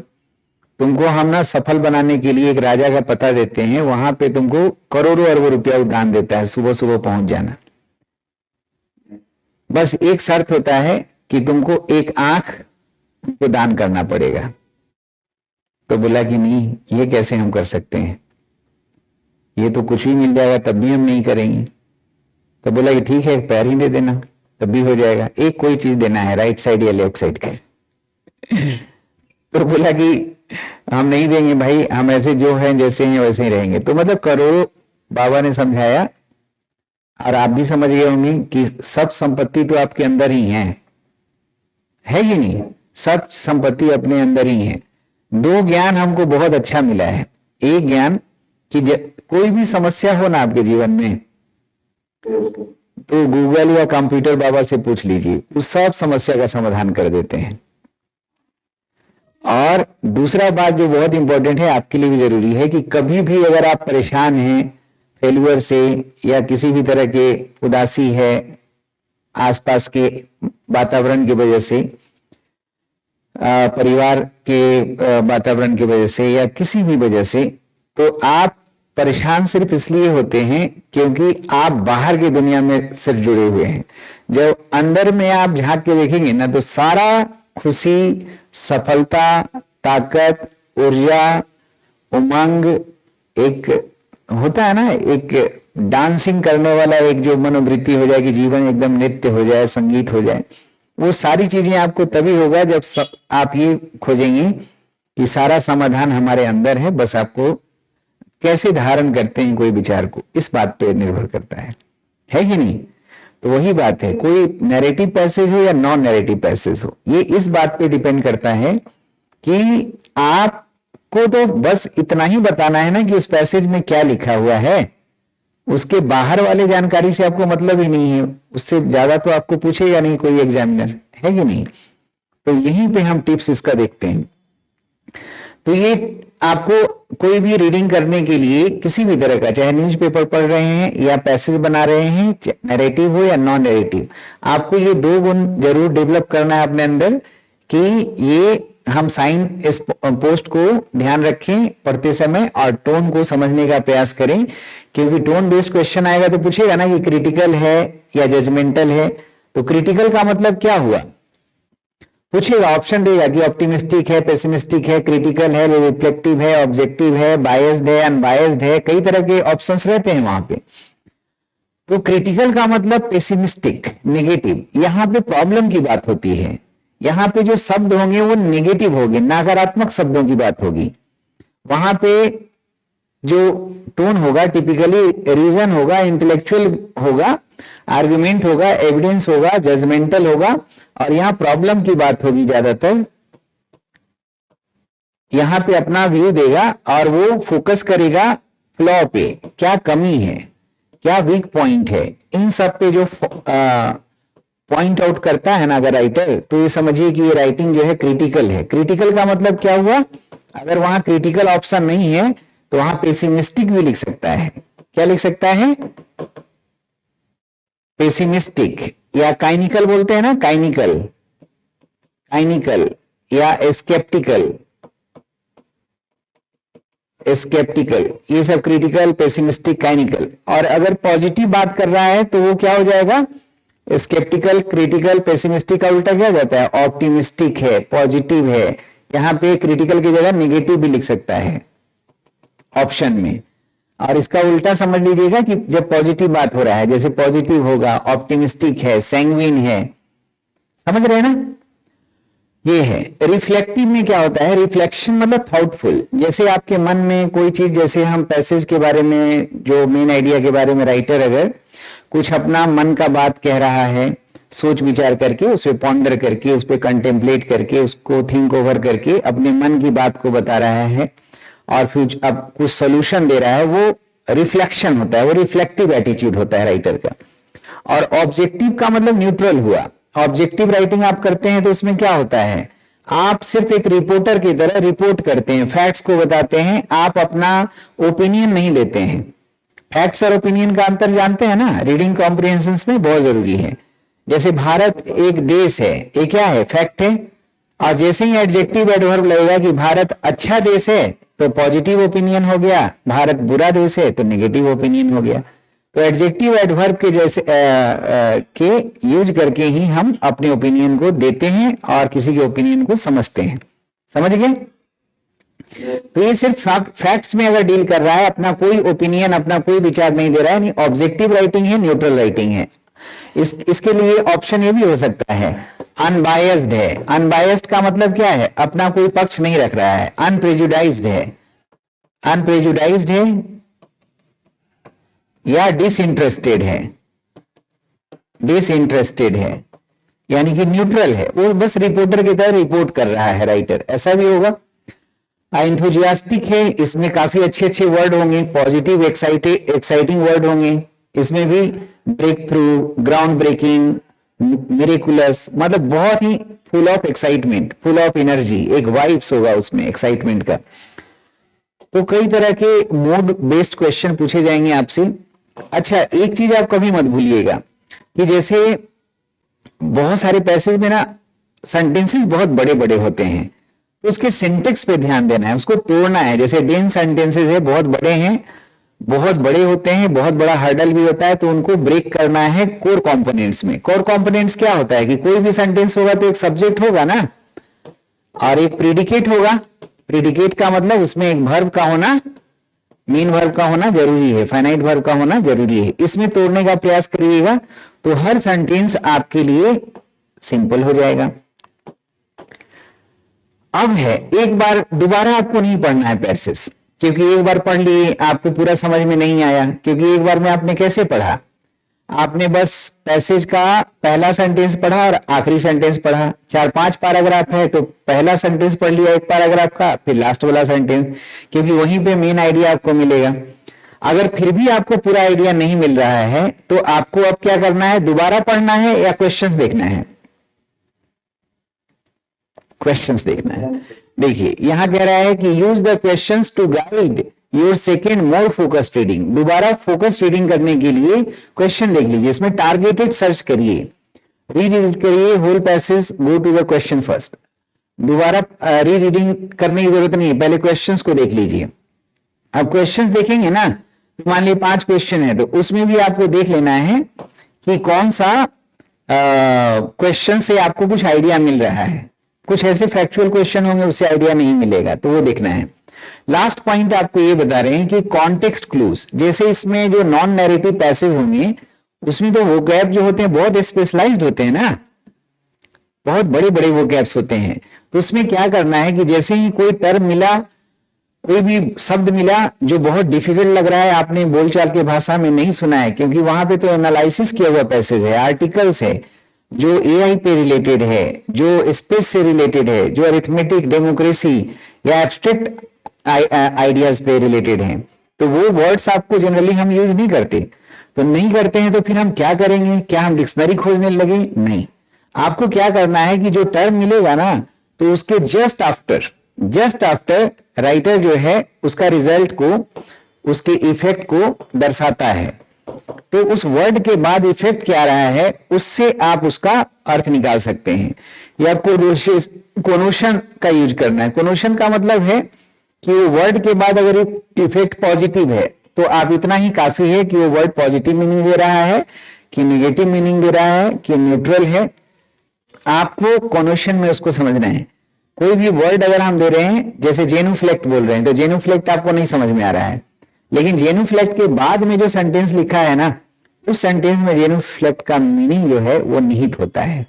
तुमको हम ना सफल बनाने के लिए एक राजा का पता देते हैं, वहां पे तुमको करोड़ों अरबों रुपया दान देता है, सुबह सुबह पहुंच जाना। बस एक शर्त होता है कि तुमको एक आंख को दान करना पड़ेगा। तो बोला कि नहीं, ये कैसे हम कर सकते हैं, ये तो कुछ भी मिल जाएगा तब भी हम नहीं करेंगे। तो बोला कि ठीक है, एक पैर ही दे देना तब भी हो जाएगा, एक कोई चीज देना है, राइट साइड या लेफ्ट साइड का। तो बोला कि हम नहीं देंगे भाई, हम ऐसे जो हैं जैसे हैं वैसे ही रहेंगे। तो मतलब करोड़ों बाबा ने समझाया, और आप भी समझ गए होंगे कि सब संपत्ति तो आपके अंदर ही है कि नहीं, सब संपत्ति अपने अंदर ही है। दो ज्ञान हमको बहुत अच्छा मिला है। एक ज्ञान कि कोई भी समस्या हो ना आपके जीवन में, तो गूगल या कंप्यूटर बाबा से पूछ लीजिए, वो सब समस्या का समाधान कर देते हैं। और दूसरा बात जो बहुत इंपॉर्टेंट है, आपके लिए भी जरूरी है, कि कभी भी अगर आप परेशान हैं फेल्यूर से या किसी भी तरह के उदासी है आसपास के वातावरण की वजह से, परिवार के वातावरण की वजह से या किसी भी वजह से, तो आप परेशान सिर्फ इसलिए होते हैं क्योंकि आप बाहर की दुनिया में सिर्फ जुड़े हुए हैं। जब अंदर में आप झांक के देखेंगे ना, तो सारा खुशी, सफलता, ताकत, ऊर्जा, उमंग, एक होता है ना, एक डांसिंग करने वाला एक जो मनोवृत्ति हो जाए कि जीवन एकदम नृत्य हो जाए, संगीत हो जाए, वो सारी चीजें आपको तभी होगा जब आप ये खोजेंगे कि सारा समाधान हमारे अंदर है, बस आपको कैसे धारण करते हैं कोई विचार को, इस बात पे निर्भर करता है कि नहीं। तो वही बात है, कोई नैरेटिव पैसेज हो या नॉन नैरेटिव पैसेज हो, ये इस बात पे डिपेंड करता है कि आपको तो बस इतना ही बताना है ना कि उस पैसेज में क्या लिखा हुआ है, उसके बाहर वाले जानकारी से आपको मतलब ही नहीं है, उससे ज्यादा तो आपको पूछेगा नहीं कोई एग्जामिनर, है कि नहीं। तो यहीं पे हम टिप्स इसका देखते हैं। तो ये आपको कोई भी रीडिंग करने के लिए किसी भी तरह का, चाहे न्यूज़पेपर पढ़ रहे हैं या पैसेज बना रहे हैं, नैरेटिव हो या नॉन नैरेटिव, आपको ये दो गुण जरूर डेवलप करना है अपने अंदर कि ये हम साइन इस पोस्ट को ध्यान रखें पढ़ते समय और टोन को समझने का प्रयास करें, क्योंकि टोन बेस्ड क्वेश्चन आएगा तो पूछेगा ना कि क्रिटिकल है या जजमेंटल है। तो क्रिटिकल का मतलब क्या हुआ, पूछेगा, ऑप्शन देगा कि ऑप्टिमिस्टिक है, पेसिमिस्टिक है, क्रिटिकल है, रिफ्लेक्टिव है, ऑब्जेक्टिव है, बायस्ड है, अनबायस्ड है, कई तरह के ऑप्शंस रहते हैं वहां पे। तो क्रिटिकल का मतलब पेसिमिस्टिक, नेगेटिव, यहाँ पे प्रॉब्लम की बात होती है, यहाँ पे जो शब्द होंगे वो नेगेटिव होंगे, नकारात्मक शब्दों की बात होगी। वहां पे जो टोन होगा टिपिकली रीजन होगा, इंटेलेक्चुअल होगा, आर्गुमेंट होगा, एविडेंस होगा, जजमेंटल होगा, और यहाँ प्रॉब्लम की बात होगी ज्यादातर। यहाँ पे अपना व्यू देगा और वो फोकस करेगा फ्लॉ पे, क्या कमी है, क्या वीक पॉइंट है, इन सब पे जो पॉइंट आउट करता है ना अगर राइटर, तो ये समझिए कि ये राइटिंग जो है क्रिटिकल है। क्रिटिकल का मतलब क्या हुआ, अगर वहां क्रिटिकल ऑप्शन नहीं है तो वहां पेसिमिस्टिक भी लिख सकता है। क्या लिख सकता है, पेसिमिस्टिक, या काइनिकल बोलते हैं ना, काइनिकल, काइनिकल या स्केप्टिकल, स्केप्टिकल, ये सब क्रिटिकल, पेसिमिस्टिक, काइनिकल। और अगर पॉजिटिव बात कर रहा है तो वो क्या हो जाएगा, स्केप्टिकल, क्रिटिकल, पेसिमिस्टिक का उल्टा क्या जाता है, ऑप्टिमिस्टिक है, पॉजिटिव है। यहाँ पे क्रिटिकल की जगह नेगेटिव भी लिख सकता है ऑप्शन में। और इसका उल्टा समझ लीजिएगा कि जब पॉजिटिव बात हो रहा है, जैसे पॉजिटिव होगा, ऑप्टिमिस्टिक है, सैंग्विन है, समझ रहे हैं ना। ये है रिफ्लेक्टिव में क्या होता है, रिफ्लेक्शन मतलब थॉटफुल, जैसे आपके मन में कोई चीज, जैसे हम पैसेज के बारे में, जो मेन आइडिया के बारे में राइटर अगर कुछ अपना मन का बात कह रहा है, सोच विचार करके, उस पर पॉन्डर करके, उस पर कंटेम्पलेट करके, उसको थिंक ओवर करके अपने मन की बात को बता रहा है और फिर अब कुछ सोल्यूशन दे रहा है, वो रिफ्लेक्शन होता है, वो रिफ्लेक्टिव एटीट्यूड होता है राइटर का। और ऑब्जेक्टिव का मतलब न्यूट्रल हुआ। ऑब्जेक्टिव राइटिंग आप करते हैं तो उसमें क्या होता है, आप सिर्फ एक रिपोर्टर की तरह रिपोर्ट करते हैं, फैक्ट्स को बताते हैं, आप अपना ओपिनियन नहीं देते हैं। फैक्ट्स और ओपिनियन का अंतर जानते हैं ना, रीडिंग कॉम्प्रिहेंशन में बहुत जरूरी है। जैसे भारत एक देश है, ये क्या है, फैक्ट है। और जैसे ही एडजेक्टिव एडवर्ब लगेगा कि भारत अच्छा देश है तो पॉजिटिव ओपिनियन हो गया, भारत बुरा देश है तो नेगेटिव ओपिनियन हो गया। तो एडजेक्टिव एडवर्ब के जैसे के यूज करके ही हम अपने ओपिनियन को देते हैं और किसी के ओपिनियन को समझते हैं। समझ गए? तो ये सिर्फ फैक्ट्स में अगर डील कर रहा है, अपना कोई ओपिनियन, अपना कोई विचार नहीं दे रहा है, नहीं ऑब्जेक्टिव राइटिंग है, न्यूट्रल राइटिंग है। इसके लिए ऑप्शन ये भी हो सकता है अनबायस्ड है। अनबायस्ड का मतलब क्या है, अपना कोई पक्ष नहीं रख रहा है। अनप्रेजुडाइज्ड है, अनप्रेजुडाइज्ड है या डिसइंटरेस्टेड है, डिसइंटरेस्टेड है यानी कि न्यूट्रल है, वो बस रिपोर्टर की तरह रिपोर्ट कर रहा है राइटर, ऐसा भी होगा। एंथुजियास्टिक है, इसमें काफी अच्छे अच्छे वर्ड होंगे, पॉजिटिव एक्साइटिंग वर्ड होंगे, इसमें भी breakthrough, groundbreaking, miraculous, मतलब बहुत ही full of excitement, full of energy, एक वाइब्स होगा उसमें एक्साइटमेंट का। तो कई तरह के मोड बेस्ड क्वेश्चन पूछे जाएंगे आपसे। अच्छा, एक चीज आप कभी मत भूलिएगा कि जैसे बहुत सारे पैसेज में ना सेंटेंसेस बहुत बड़े बड़े होते हैं, तो उसके सिंटेक्स पे ध्यान देना है, उसको तोड़ना है। जैसे डेंस सेंटेंसेस है, बहुत बड़े हैं, बहुत बड़े होते हैं, बहुत बड़ा हर्डल भी होता है, तो उनको ब्रेक करना है कोर कंपोनेंट्स में। कोर कंपोनेंट्स क्या होता है कि कोई भी सेंटेंस होगा तो एक सब्जेक्ट होगा ना, और एक प्रीडिकेट होगा। प्रीडिकेट का मतलब उसमें एक वर्ब का होना, मेन वर्ब का होना जरूरी है, फाइनाइट वर्ब का होना जरूरी है। इसमें तोड़ने का प्रयास करिएगा तो हर सेंटेंस आपके लिए सिंपल हो जाएगा। अब है, एक बार दोबारा आपको नहीं पढ़ना है पैसेज, क्योंकि एक बार पढ़ लिए आपको पूरा समझ में नहीं आया। क्योंकि एक बार में आपने कैसे पढ़ा, आपने बस पैसेज का पहला सेंटेंस पढ़ा और आखिरी सेंटेंस पढ़ा। 4-5 पैराग्राफ है तो पहला सेंटेंस पढ़ लिया एक पैराग्राफ का, फिर लास्ट वाला सेंटेंस, क्योंकि वहीं पे मेन आइडिया आपको मिलेगा। अगर फिर भी आपको पूरा आइडिया नहीं मिल रहा है तो आपको अब क्या करना है, दोबारा पढ़ना है या क्वेश्चंस देखना है? क्वेश्चंस देखना है। देखिए यहां कह रहा है कि use the questions to guide your second more focused reading. दोबारा फोकस्ड रीडिंग करने के लिए क्वेश्चन देख लीजिए, इसमें टारगेटेड सर्च करिए, रीड करिए whole passage, go to the question first. दोबारा री रीडिंग करने की जरूरत नहीं है, पहले क्वेश्चंस को देख लीजिए। अब क्वेश्चंस देखेंगे ना, तो मान लीजिए 5 क्वेश्चन है, तो उसमें भी आपको देख लेना है कि कौन सा क्वेश्चन से आपको कुछ आइडिया मिल रहा है। कुछ ऐसे फैक्चुअल क्वेश्चन होंगे उससे आइडिया नहीं मिलेगा, तो वो देखना है। लास्ट पॉइंट आपको ये बता रहे हैं कि कॉन्टेक्स्ट क्लूज, जैसे इसमें जो नॉन नैरेटिव पैसेज होंगे उसमें तो वोकैब जो होते हैं बहुत स्पेशलाइज्ड होते हैं ना, बहुत बड़े बड़े वोकैब्स होते हैं। तो उसमें क्या करना है कि जैसे ही कोई टर्म मिला, कोई भी शब्द मिला जो बहुत डिफिकल्ट लग रहा है, आपने बोलचाल की भाषा में नहीं सुना है, क्योंकि वहां पे तो एनालिसिस किया हुआ पैसेज है, आर्टिकल्स है, जो एआई पे रिलेटेड है, जो स्पेस से रिलेटेड है, जो अरिथमेटिक, डेमोक्रेसी या एब्स्ट्रैक्ट आइडियाज पे रिलेटेड हैं, तो वो वर्ड्स आपको जनरली हम यूज नहीं करते। तो नहीं करते हैं तो फिर हम क्या करेंगे, क्या हम डिक्शनरी खोजने लगे? नहीं, आपको क्या करना है कि जो टर्म मिलेगा ना, तो उसके जस्ट आफ्टर राइटर जो है उसका रिजल्ट को, उसके इफेक्ट को दर्शाता है। तो उस वर्ड के बाद इफेक्ट क्या आ रहा है उससे आप उसका अर्थ निकाल सकते हैं। या कोनोशन का यूज करना है। कोनोशन का मतलब है कि वो वर्ड के बाद अगर इफेक्ट पॉजिटिव है तो आप इतना ही काफी है कि वो वर्ड पॉजिटिव मीनिंग दे रहा है कि नेगेटिव मीनिंग दे रहा है कि न्यूट्रल है, आपको कोनोशन में उसको समझना है। कोई भी वर्ड अगर हम दे रहे हैं, जैसे जेनुफ्लेक्ट बोल रहे हैं, तो जेनुफ्लेक्ट आपको नहीं समझ में आ रहा है, लेकिन जेनुफ्लेक्ट के बाद में जो सेंटेंस लिखा है ना, उस सेंटेंस में जेनुफ्लेक्ट का मीनिंग जो है वो निहित होता है।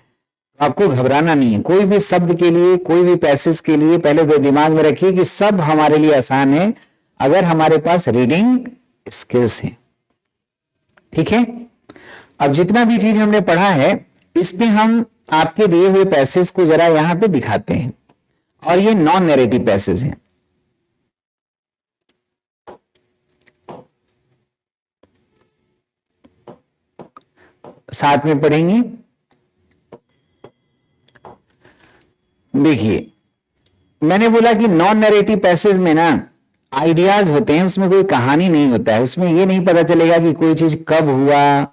आपको घबराना नहीं है, कोई भी शब्द के लिए, कोई भी पैसेज के लिए पहले तो दिमाग में रखिए कि सब हमारे लिए आसान है अगर हमारे पास रीडिंग स्किल्स है। ठीक है, अब जितना भी चीज हमने पढ़ा है इसमें हम आपके दिए हुए पैसेज को जरा यहां पे दिखाते हैं, और ये नॉन नैरेटिव पैसेज हैं। साथ में पढ़ेंगे। देखिए, मैंने बोला कि नॉन नैरेटिव पैसेज में ना आइडियाज होते हैं, उसमें कोई कहानी नहीं होता है, उसमें ये नहीं पता चलेगा कि कोई चीज कब हुआ,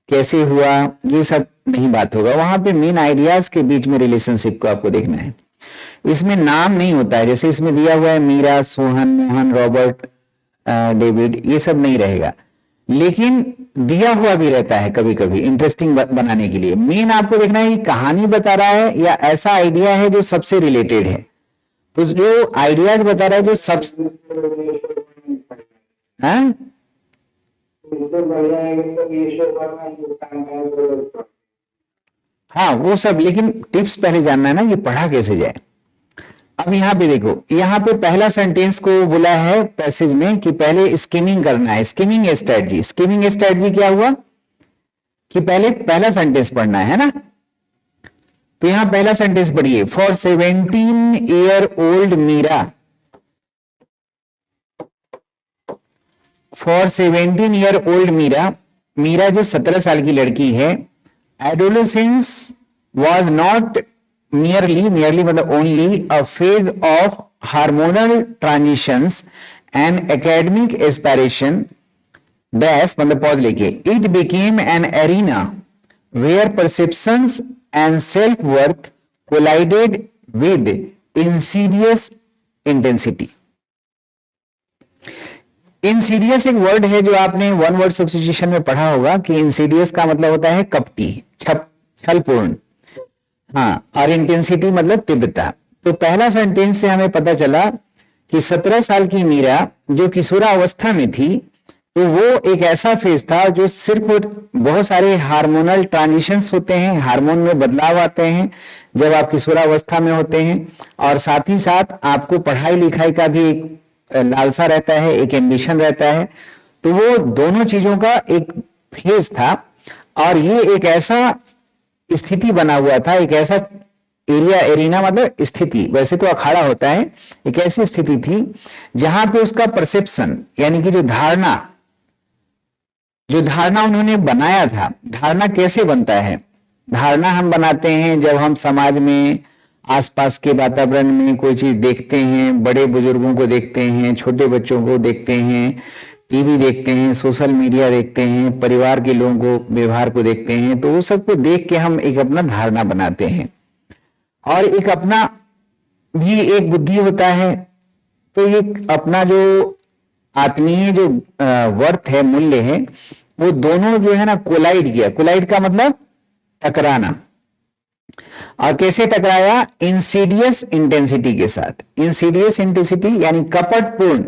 कैसे हुआ, ये सब नहीं बात होगा, वहां पे मेन आइडियाज के बीच में रिलेशनशिप को आपको देखना है। इसमें नाम नहीं होता है, जैसे इसमें दिया हुआ है मीरा, सोहन, मोहन, रॉबर्ट, डेविड, ये सब नहीं रहेगा, लेकिन दिया हुआ भी रहता है कभी कभी इंटरेस्टिंग बनाने के लिए। मेन आपको देखना है कि कहानी बता रहा है या ऐसा आइडिया है जो सबसे रिलेटेड है। तो जो आइडियाज बता रहा है जो सब हाँ हाँ वो सब, लेकिन टिप्स पहले जानना है ना, ये पढ़ा कैसे जाए। अब यहाँ पे देखो, यहाँ पे पहला सेंटेंस को बोला है पैसेज में कि पहले स्किमिंग करना है, स्किमिंग स्ट्रेटजी। स्किमिंग स्ट्रेटजी क्या हुआ कि पहले पहला सेंटेंस पढ़ना है ना। तो यहाँ पहला सेंटेंस पढ़िए, for 17-year-old Meera, for 17-year-old Meera, Meera जो 17 साल की लड़की है, एडोलेसेंस was not merely मतलब only a phase of hormonal transitions and academic aspiration dash मतलब पॉज लेके, it became an arena where perceptions and self-worth collided with insidious intensity। Insidious एक word है जो आपने वन वर्ड सब्स्टिट्यूशन में पढ़ा होगा कि इंसीडियस का मतलब होता है कपटी, छलपूर्ण, हाँ, और इंटेंसिटी मतलब तीव्रता। तो पहला सेंटेंस से हमें पता चला कि 17 साल की मीरा जो किशोरावस्था में थी, तो वो एक ऐसा फेज था जो सिर्फ बहुत सारे हार्मोनल ट्रांजिशंस होते हैं, हार्मोन में बदलाव आते हैं जब आप किशोरावस्था में होते हैं, और साथ ही साथ आपको पढ़ाई लिखाई का भी एक लालसा रहता है, एक एम्बिशन रहता है। तो वो दोनों चीजों का एक फेज था, और ये एक ऐसा स्थिति बना हुआ था, एक ऐसा एरिना मतलब स्थिति, वैसे तो अखाड़ा होता है, एक ऐसी स्थिति थी जहां पे उसका परसेप्शन यानी कि जो धारणा उन्होंने बनाया था। धारणा कैसे बनता है? धारणा हम बनाते हैं जब हम समाज में आसपास के वातावरण में कोई चीज देखते हैं, बड़े बुजुर्गों को देखते हैं, छोटे बच्चों को देखते हैं, टीवी देखते हैं, सोशल मीडिया देखते हैं, परिवार के लोगों को व्यवहार को देखते हैं, तो वो सबको देख के हम एक अपना धारणा बनाते हैं, और एक अपना भी एक बुद्धि होता है। तो ये अपना जो आत्मीय जो वर्थ है, मूल्य है, वो दोनों जो है ना कोलाइड किया। कोलाइड का मतलब टकराना, और कैसे टकराया? इंसीडियस इंटेंसिटी के साथ। इंसीडियस इंटेंसिटी यानी कपटपूर्ण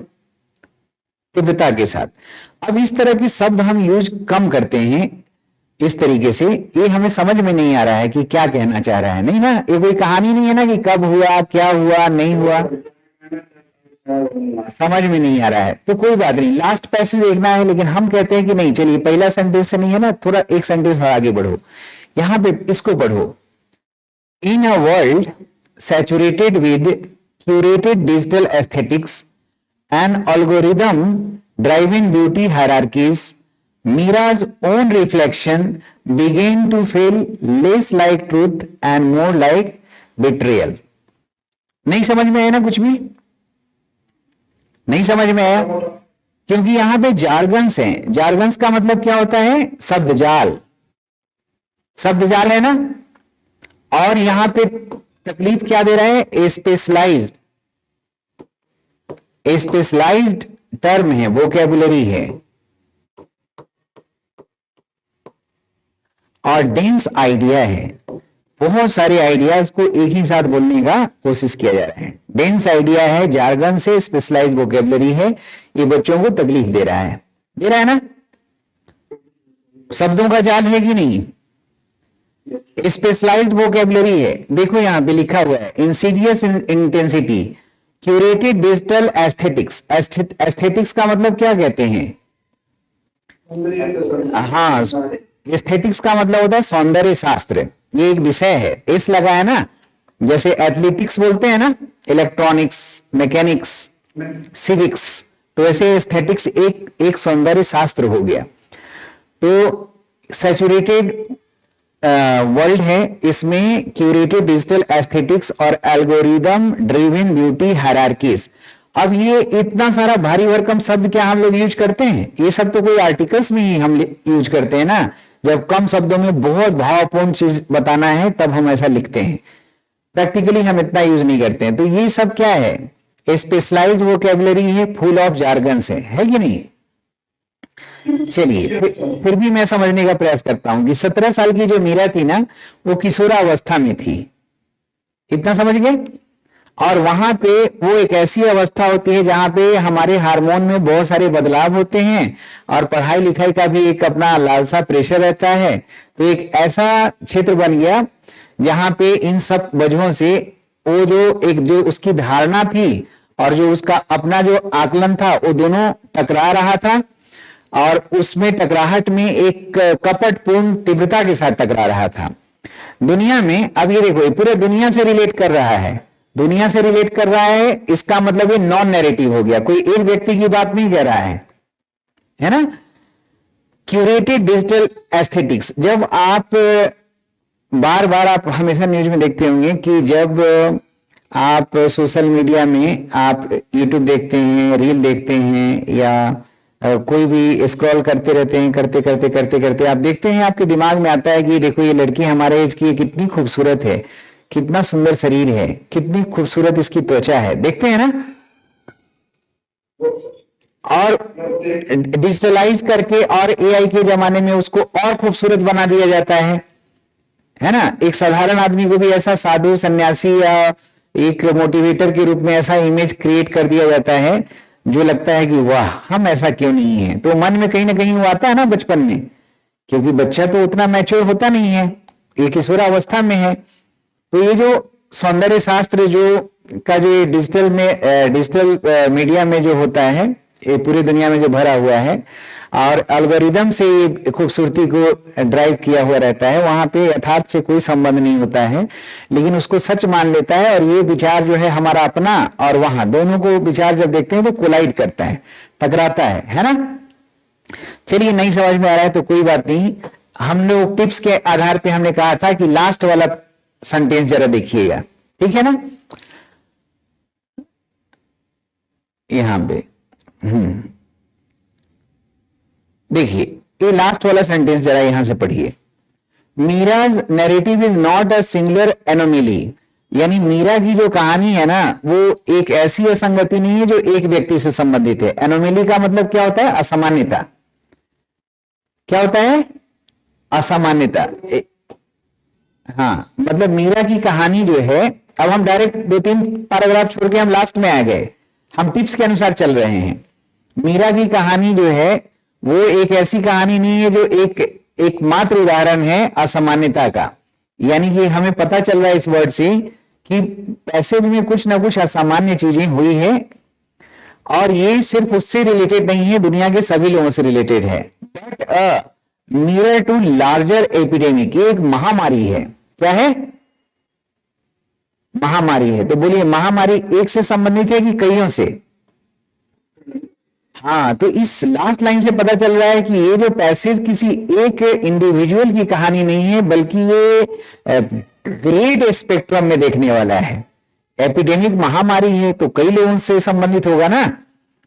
तीव्रता के साथ। अब इस तरह के शब्द हम यूज कम करते हैं इस तरीके से, ये हमें समझ में नहीं आ रहा है कि क्या कहना चाह रहा है, नहीं ना, ये कोई कहानी नहीं है ना कि कब हुआ, क्या हुआ, नहीं हुआ, समझ में नहीं आ रहा है। तो कोई बात नहीं, लास्ट पैसेज देखना है, लेकिन हम कहते हैं कि नहीं, चलिए पहला सेंटेंस से नहीं है ना, थोड़ा एक सेंटेंस आगे बढ़ो, यहां पे इसको पढ़ो। In a world saturated with curated digital aesthetics and algorithm-driven beauty hierarchies, Mira's own reflection began to feel less like truth and more like betrayal। नहीं समझ में आया ना? कुछ भी नहीं समझ में आया? क्योंकि यहां पे जार्गन्स हैं। जार्गन्स का मतलब क्या होता है? शब्दजाल, शब्दजाल है ना। और यहां पे तकलीफ क्या दे रहा है? स्पेशलाइज्ड टर्म है, वोकैबुलरी है, और डेंस आइडिया है। बहुत सारे आइडियाज को एक ही साथ बोलने का कोशिश किया जा रहा है। डेंस आइडिया है, जार्गन से स्पेशलाइज्ड वोकैबुलरी है, ये बच्चों को तकलीफ दे रहा है ना। शब्दों का जाल है कि नहीं? स्पेशलाइज्ड वोकैबुलरी है। देखो यहां पे लिखा हुआ है Insidious intensity, curated digital aesthetics. Aesthetics का मतलब क्या कहते हैं? हाँ, एस्थेटिक्स का मतलब होता है सौंदर्य शास्त्र। ये एक विषय है, इस लगा है ना, जैसे एथलेटिक्स बोलते हैं ना, इलेक्ट्रॉनिक्स, मैकेनिक्स, सिविक्स, तो ऐसे एस्थेटिक्स एक सौंदर्य शास्त्र हो गया। तो सैचुरेटेड वर्ल्ड है, इसमें क्यूरेटेड डिजिटल एस्थेटिक्स और एल्गोरिदम ड्रिवन ब्यूटी हायरार्कीज। अब ये इतना सारा भारी भरकम शब्द क्या हम लोग यूज करते हैं? ये सब तो कोई आर्टिकल्स में ही हम यूज करते हैं ना, जब कम शब्दों में बहुत भावपूर्ण चीज बताना है तब हम ऐसा लिखते हैं, प्रैक्टिकली हम इतना यूज नहीं करते हैं। तो ये सब क्या है, स्पेशलाइज्ड वोकेबलरी है, फुल ऑफ जार्गन्स है कि नहीं। चलिए फिर भी मैं समझने का प्रयास करता हूं कि 17 साल की जो मीरा थी ना, वो किशोरावस्था में थी, इतना समझ गए। और वहां पे वो एक ऐसी अवस्था होती है जहां पे हमारे हार्मोन में बहुत सारे बदलाव होते हैं और पढ़ाई लिखाई का भी एक अपना लालसा प्रेशर रहता है। तो एक ऐसा क्षेत्र बन गया जहां पे इन सब वजहों से वो जो उसकी धारणा थी और जो उसका अपना जो आकलन था, वो दोनों टकरा रहा था। और उसमें टकराहट में एक कपटपूर्ण तीव्रता के साथ टकरा रहा था। दुनिया में अब ये देखो, ये पूरे दुनिया से रिलेट कर रहा है, दुनिया से रिलेट कर रहा है, इसका मतलब ये नॉन नैरेटिव हो गया, कोई एक व्यक्ति की बात नहीं कह रहा है ना। क्यूरेटेड डिजिटल एस्थेटिक्स, जब आप बार बार आप हमेशा न्यूज में देखते होंगे कि जब आप सोशल मीडिया में आप यूट्यूब देखते हैं, रील देखते हैं, या कोई भी स्क्रॉल करते रहते हैं, करते करते करते करते आप देखते हैं, आपके दिमाग में आता है कि देखो ये लड़की हमारे एज की है, कितनी खूबसूरत है, कितना सुंदर शरीर है, कितनी खूबसूरत इसकी त्वचा है, देखते हैं ना। और डिजिटलाइज करके और एआई के जमाने में उसको और खूबसूरत बना दिया जाता है ना। एक साधारण आदमी को भी ऐसा साधु सन्यासी या एक मोटिवेटर के रूप में ऐसा इमेज क्रिएट कर दिया जाता है जो लगता है कि वाह, हम ऐसा क्यों नहीं है। तो मन में कहीं ना कहीं वो आता है ना बचपन में, क्योंकि बच्चा तो उतना मैच्योर होता नहीं है, एक किशोरावस्था में है। तो ये जो सौंदर्य शास्त्र जो डिजिटल मीडिया में जो होता है, ये पूरी दुनिया में जो भरा हुआ है और एल्गोरिदम से ये खूबसूरती को ड्राइव किया हुआ रहता है, वहां पे यथार्थ से कोई संबंध नहीं होता है, लेकिन उसको सच मान लेता है। और ये विचार जो है हमारा अपना और वहां दोनों को विचार जब देखते हैं तो कोलाइड करता है, टकराता है ना। चलिए नहीं समझ में आ रहा है तो कोई बात नहीं, हम लोग टिप्स के आधार पे हमने कहा था कि लास्ट वाला सेंटेंस जरा देखिएगा, ठीक है ना। यहां पे देखिए, ये लास्ट वाला सेंटेंस जरा यहां से पढ़िए। Meera's narrative is not a singular anomaly, यानी मीरा की जो कहानी है ना, वो एक ऐसी असंगति नहीं है जो एक व्यक्ति से संबंधित है। एनोमली का मतलब क्या होता है, असामान्यता। क्या होता है, असामान्यता। हाँ, मतलब मीरा की कहानी जो है, अब हम डायरेक्ट 2-3 पैराग्राफ छोड़ के हम लास्ट में आ गए, हम टिप्स के अनुसार चल रहे हैं। मीरा की कहानी जो है वो एक ऐसी कहानी नहीं है जो एकमात्र उदाहरण है असामान्यता का। यानी कि हमें पता चल रहा है इस वर्ड से कि पैसेज में कुछ ना कुछ असामान्य चीजें हुई है, और ये सिर्फ उससे रिलेटेड नहीं है, दुनिया के सभी लोगों से रिलेटेड है। But a near to larger epidemic, ये एक महामारी है। क्या है, महामारी है। तो बोलिए, महामारी एक से संबंधित है कि कईयों से। हाँ, तो इस लास्ट लाइन से पता चल रहा है कि ये जो पैसेज किसी एक इंडिविजुअल की कहानी नहीं है, बल्कि ये ग्रेट स्पेक्ट्रम में देखने वाला है। एपिडेमिक महामारी है तो कई लोगों से संबंधित होगा ना,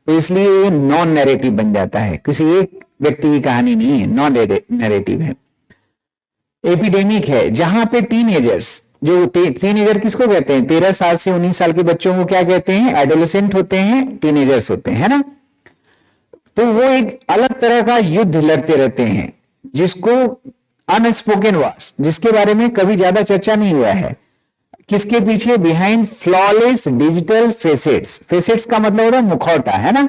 तो इसलिए ये नॉन नैरेटिव बन जाता है, किसी एक व्यक्ति की कहानी नहीं है, नॉन नैरेटिव है। एपिडेमिक है जहां पे टीनेजर्स, जो टीनेजर किसको कहते हैं, 13 साल से 19 साल के बच्चों को क्या कहते हैं, एडोलेसेंट होते हैं, टीनेजर्स होते हैं, है ना। तो वो एक अलग तरह का युद्ध लड़ते रहते हैं, जिसको अनस्पोकन वर्ड्स, जिसके बारे में कभी ज्यादा चर्चा नहीं हुआ है। किसके पीछे, behind flawless digital facets. Facets का मतलब होता है मुखौटा, है ना।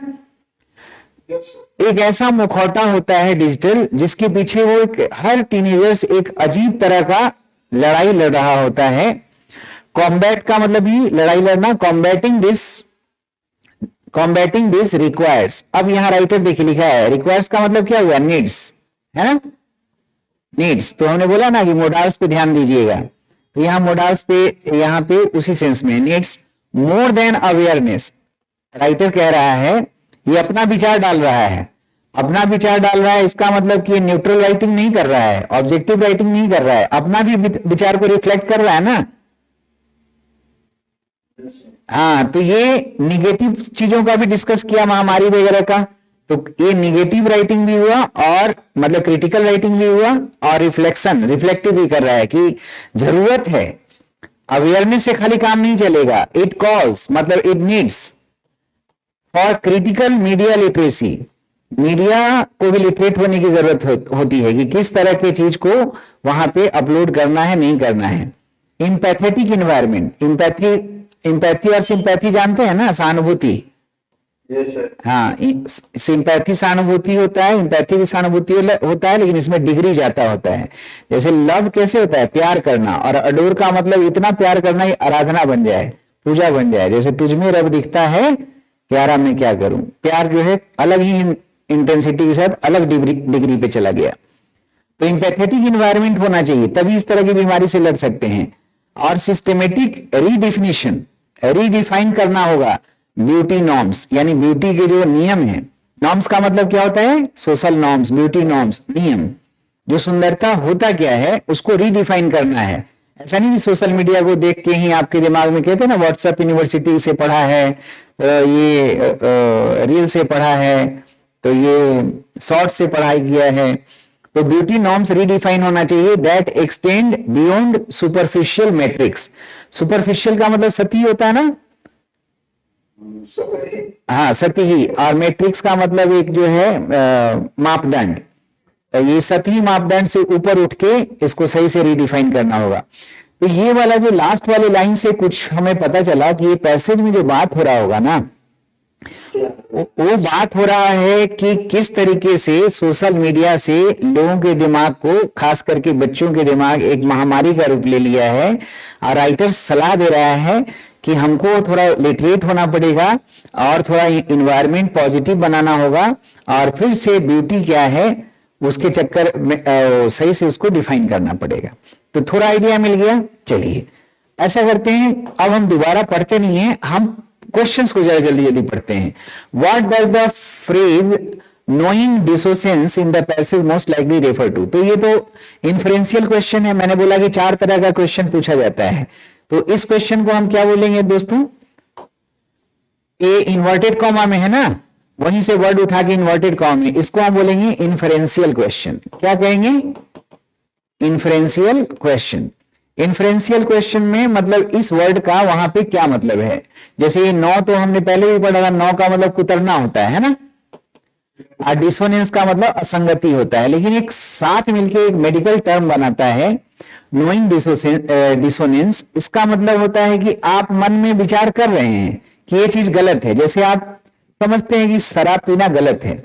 एक ऐसा मुखौटा होता है डिजिटल, जिसके पीछे वो हर टीनेजर्स एक अजीब तरह का लड़ाई लड़ रहा होता है। कॉम्बैट का मतलब ही लड़ाई लड़ना, कॉम्बैटिंग दिस रिक्वायर्स। अब यहां राइटर देखिए लिखा है, रिक्वायर्स का मतलब क्या हुआ, नीड्स, है ना, नीड्स। तो हमने बोला ना कि मोडाल्स पे ध्यान दीजिएगा, तो यहां मोडाल्स पे, यहां पे उसी सेंस में needs more than awareness. Writer कह रहा है, ये अपना विचार डाल रहा है, अपना विचार डाल रहा है, इसका मतलब कि न्यूट्रल राइटिंग नहीं कर रहा है, ऑब्जेक्टिव राइटिंग नहीं कर रहा है, अपना भी विचार को रिफ्लेक्ट कर रहा है ना। हाँ, तो ये निगेटिव चीजों का भी डिस्कस किया, महामारी वगैरह का, तो ये निगेटिव राइटिंग भी हुआ और मतलब क्रिटिकल राइटिंग भी हुआ और रिफ्लेक्टिव भी कर रहा है कि जरूरत है, अवेयरनेस से खाली काम नहीं चलेगा, इट कॉल्स मतलब it needs for critical media literacy. Media को भी लिटरेट होने की जरूरत होती है कि किस तरह की चीज को वहां पे अपलोड करना है, नहीं करना है। इम्पैथेटिक इन्वायरमेंट, इम्पैथी और सिंपैथी जानते हैं ना, सहानुभूति। yes sir, हाँ, सिंपैथी सहानुभूति होता है, इम्पैथी भी सहानुभूति होता है, लेकिन इसमें डिग्री जाता होता है। जैसे लव कैसे होता है, प्यार करना, और अडोर का मतलब इतना प्यार करना ही आराधना बन जाए, पूजा बन जाए। जैसे तुझमें रब दिखता है प्यारा मैं क्या करूं, प्यार जो है अलग ही इंटेंसिटी के साथ अलग डिग्री पे चला गया। तो इम्पैथेटिक इन्वायरमेंट होना चाहिए, तभी इस तरह की बीमारी से लड़ सकते हैं। और सिस्टमेटिक रीडिफाइन करना होगा ब्यूटी नॉर्म्स, यानी ब्यूटी के जो नियम है। नॉर्म्स का मतलब क्या होता है, सोशल नॉर्म्स, ब्यूटी नॉर्म्स, नियम। जो सुंदरता होता क्या है उसको रीडिफाइन करना है। ऐसा नहीं कि सोशल मीडिया को देख के ही आपके दिमाग में, कहते हैं ना व्हाट्सएप यूनिवर्सिटी से पढ़ा है, ये रील से पढ़ा है, तो ये शॉर्ट से पढ़ाई किया है। तो ब्यूटी नॉर्म्स रीडिफाइन होना चाहिए, that extend beyond superficial matrix. Superficial का मतलब सतही होता है ना, सही, हाँ सतही, और मैट्रिक्स का मतलब एक जो है मापदंड। तो ये सतही मापदंड से ऊपर उठ के इसको सही से रीडिफाइन करना होगा। तो ये वाला जो लास्ट वाले लाइन से कुछ हमें पता चला कि ये पैसेज में जो बात हो रहा होगा ना, वो बात हो रहा है कि किस तरीके से सोशल मीडिया से लोगों के दिमाग को, खास करके बच्चों के दिमाग, एक महामारी का रूप ले लिया है। और राइटर सलाह दे रहा है कि हमको थोड़ा लिटरेट होना पड़ेगा और थोड़ा इन्वायरमेंट पॉजिटिव बनाना होगा, और फिर से ब्यूटी क्या है उसके चक्कर में सही से उसको डिफाइन करना पड़ेगा। तो थोड़ा आइडिया मिल गया। चलिए ऐसा करते हैं, अब हम दोबारा पढ़ते नहीं है, हम क्वेश्चंस को जरा जल्दी जल्दी पढ़ते हैं। What does the phrase knowing dissonance in the passage most likely refer to. तो ये तो इन्फ्रेंशियल क्वेश्चन है, मैंने बोला कि 4 तरह का क्वेश्चन पूछा जाता है। तो इस क्वेश्चन को हम क्या बोलेंगे दोस्तों, ए इन्वर्टेड कॉमा में है ना, वहीं से वर्ड उठा के इन्वर्टेड कॉमा में, इसको हम बोलेंगे इन्फ्रेंशियल क्वेश्चन। क्या कहेंगे, इन्फ्रेंशियल क्वेश्चन। इन्फ्रेंशियल क्वेश्चन में मतलब इस वर्ड का वहां पे क्या मतलब है। जैसे ये नौ तो हमने पहले भी पढ़ा था, नौ का मतलब कुतरना होता है ना, और डिसोनेंस का मतलब असंगति होता है। लेकिन एक साथ मिलके एक मेडिकल टर्म बनाता है, नोइंग डिसोनेंस। इसका मतलब होता है कि आप मन में विचार कर रहे हैं कि ये चीज गलत है। जैसे आप समझते हैं कि शराब पीना गलत है,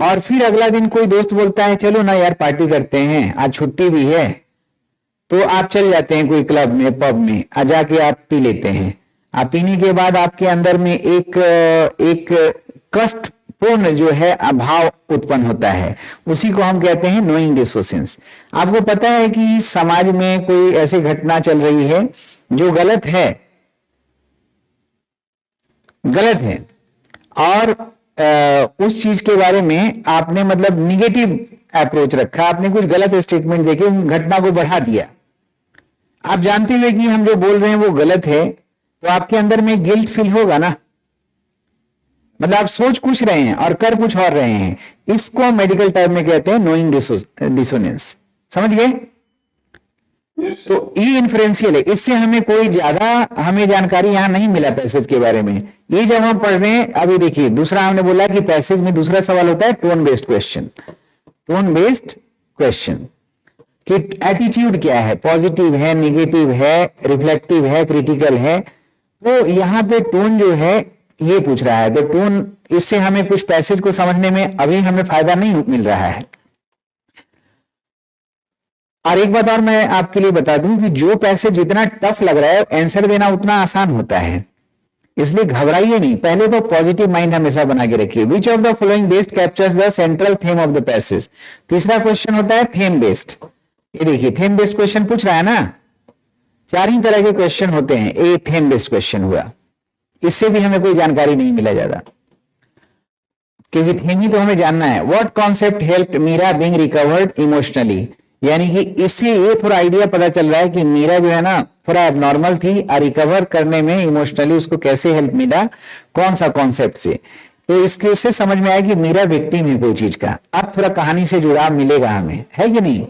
और फिर अगला दिन कोई दोस्त बोलता है चलो ना यार पार्टी करते हैं, आज छुट्टी भी है, तो आप चल जाते हैं कोई क्लब में, पब में, जाके आप पी लेते हैं। आप पीने के बाद आपके अंदर में एक कष्टपूर्ण जो है अभाव उत्पन्न होता है, उसी को हम कहते हैं नोइंग डिसोसेंस। आपको पता है कि समाज में कोई ऐसी घटना चल रही है जो गलत है, और उस चीज के बारे में आपने मतलब निगेटिव अप्रोच रखा, आपने कुछ गलत स्टेटमेंट देके घटना को बढ़ा दिया। आप जानते हुए कि हम जो बोल रहे हैं वो गलत है, तो आपके अंदर में गिल्ट फील होगा ना, मतलब आप सोच कुछ रहे हैं और कर कुछ और रहे हैं। इसको मेडिकल टर्म में कहते हैं नोइंग डिसोनेंस। समझ गए। yes sir, तो ये इन्फ्रेंशियल है, इससे हमें कोई ज्यादा हमें जानकारी यहां नहीं मिला पैसेज के बारे में। ये जब हम पढ़ रहे हैं, अभी देखिए दूसरा हमने बोला कि पैसेज में दूसरा सवाल होता है tone based question. Tone based question कि एटीट्यूड क्या है, पॉजिटिव है, नेगेटिव है, रिफ्लेक्टिव है, क्रिटिकल है। तो यहाँ पे टोन जो है ये पूछ रहा है। तो टोन, इससे हमें कुछ पैसेज को समझने में अभी हमें फायदा नहीं मिल रहा है। और एक बात और मैं आपके लिए बता दूं कि जो पैसेज जितना टफ लग रहा है, आंसर देना उतना आसान होता है, इसलिए घबराइए नहीं। पहले तो पॉजिटिव माइंड हमेशा बना के रखिए। Which of the following based captures the central theme of the passage. तीसरा क्वेश्चन होता है थीम बेस्ड। ये देखिए थीम बेस्ड क्वेश्चन पूछ रहा है ना, 4 ही तरह के क्वेश्चन होते हैं। ये थीम बेस्ड क्वेश्चन हुआ, इससे भी हमें कोई जानकारी नहीं मिला ज्यादा, क्योंकि थीम ही तो हमें जानना है। What concept helped Meera being recovered emotionally, यानी कि इससे ये थोड़ा आइडिया पता चल रहा है कि मीरा जो है ना थोड़ा एबनॉर्मल थी, और रिकवर करने में इमोशनली उसको कैसे हेल्प मिला, कौन सा कॉन्सेप्ट से। तो इसके से समझ में आया कि मेरा विक्टिम है कोई चीज का। अब थोड़ा कहानी से जुड़ाव मिलेगा हमें, है कि नहीं।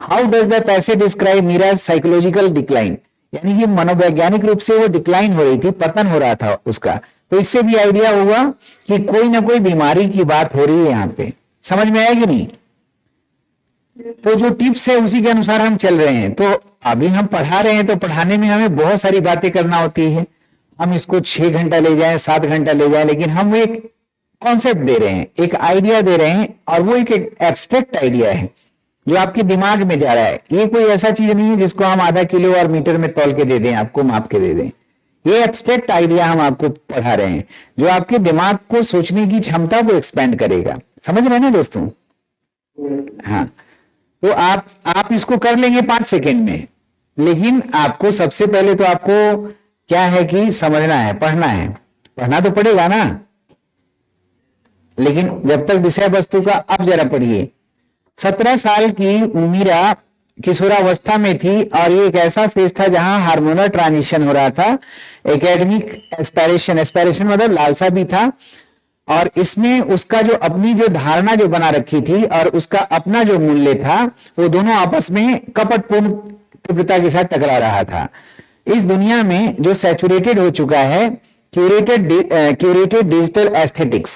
How does the passage describe Meera psychological decline, यानी कि मनोवैज्ञानिक रूप से वो डिक्लाइन हो रही थी, पतन हो रहा था उसका। तो इससे भी आइडिया हुआ कि कोई ना कोई बीमारी की बात हो रही है यहाँ पे। समझ में आया कि नहीं। तो जो टिप्स है उसी के अनुसार हम चल रहे हैं। तो अभी हम पढ़ा रहे हैं, तो पढ़ाने में हमें बहुत सारी बातें करना होती है। हम इसको 6 घंटा ले जाएं, 7 घंटा ले जाएं, लेकिन हम एक कॉन्सेप्ट दे रहे हैं, एक आइडिया दे रहे हैं, और वो एक एब्स्ट्रैक्ट आइडिया है जो आपके दिमाग में जा रहा है। ये कोई ऐसा चीज नहीं है जिसको हम आधा किलो और मीटर में तौल के दे दें, आपको माप के दे दें। ये एब्स्ट्रैक्ट आइडिया हम आपको पढ़ा रहे हैं, जो आपके दिमाग को सोचने की क्षमता को एक्सपेंड करेगा। समझ रहे हैं ना दोस्तों। हाँ, तो आप इसको कर लेंगे 5 सेकेंड में, लेकिन आपको सबसे पहले तो आपको क्या है कि समझना है, पढ़ना है। पढ़ना तो पड़ेगा ना, लेकिन जब तक विषय वस्तु का, अब जरा पढ़िए। 17 साल की मीरा किशोरावस्था में थी, और ये एक ऐसा फेज था जहां हार्मोनल ट्रांजिशन हो रहा था। एकेडमिक एस्पायरेशन, एस्पायरेशन मतलब लालसा भी था, और इसमें उसका जो अपनी जो धारणा जो बना रखी थी और उसका अपना जो मूल्य था, वो दोनों आपस में कपटपूर्ण तीव्रता के साथ टकरा रहा था। इस दुनिया में जो सैचुरेटेड हो चुका है क्यूरेटेड डिजिटल एस्थेटिक्स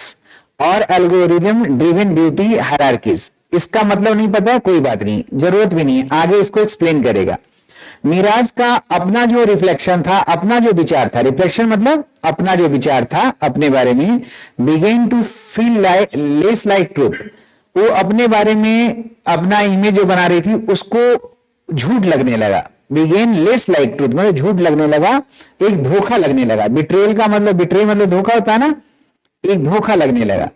और एल्गोरिदम ड्रिवन ब्यूटी हायरार्कीज। इसका मतलब नहीं पता है, कोई बात नहीं, जरूरत भी नहीं, आगे इसको एक्सप्लेन करेगा। मिराज का अपना जो रिफ्लेक्शन था, अपना जो विचार था, रिफ्लेक्शन मतलब अपना जो विचार था अपने बारे में, began to feel less like truth. वो अपने बारे में अपना इमेज जो बना रही थी उसको झूठ लगने लगा। बिगेन लेस लाइक ट्रूथ मतलब झूठ लगने लगा, एक धोखा लगने लगा। बिट्रेयल का मतलब, बिट्रे मतलब धोखा होता है ना, एक धोखा लगने लगा।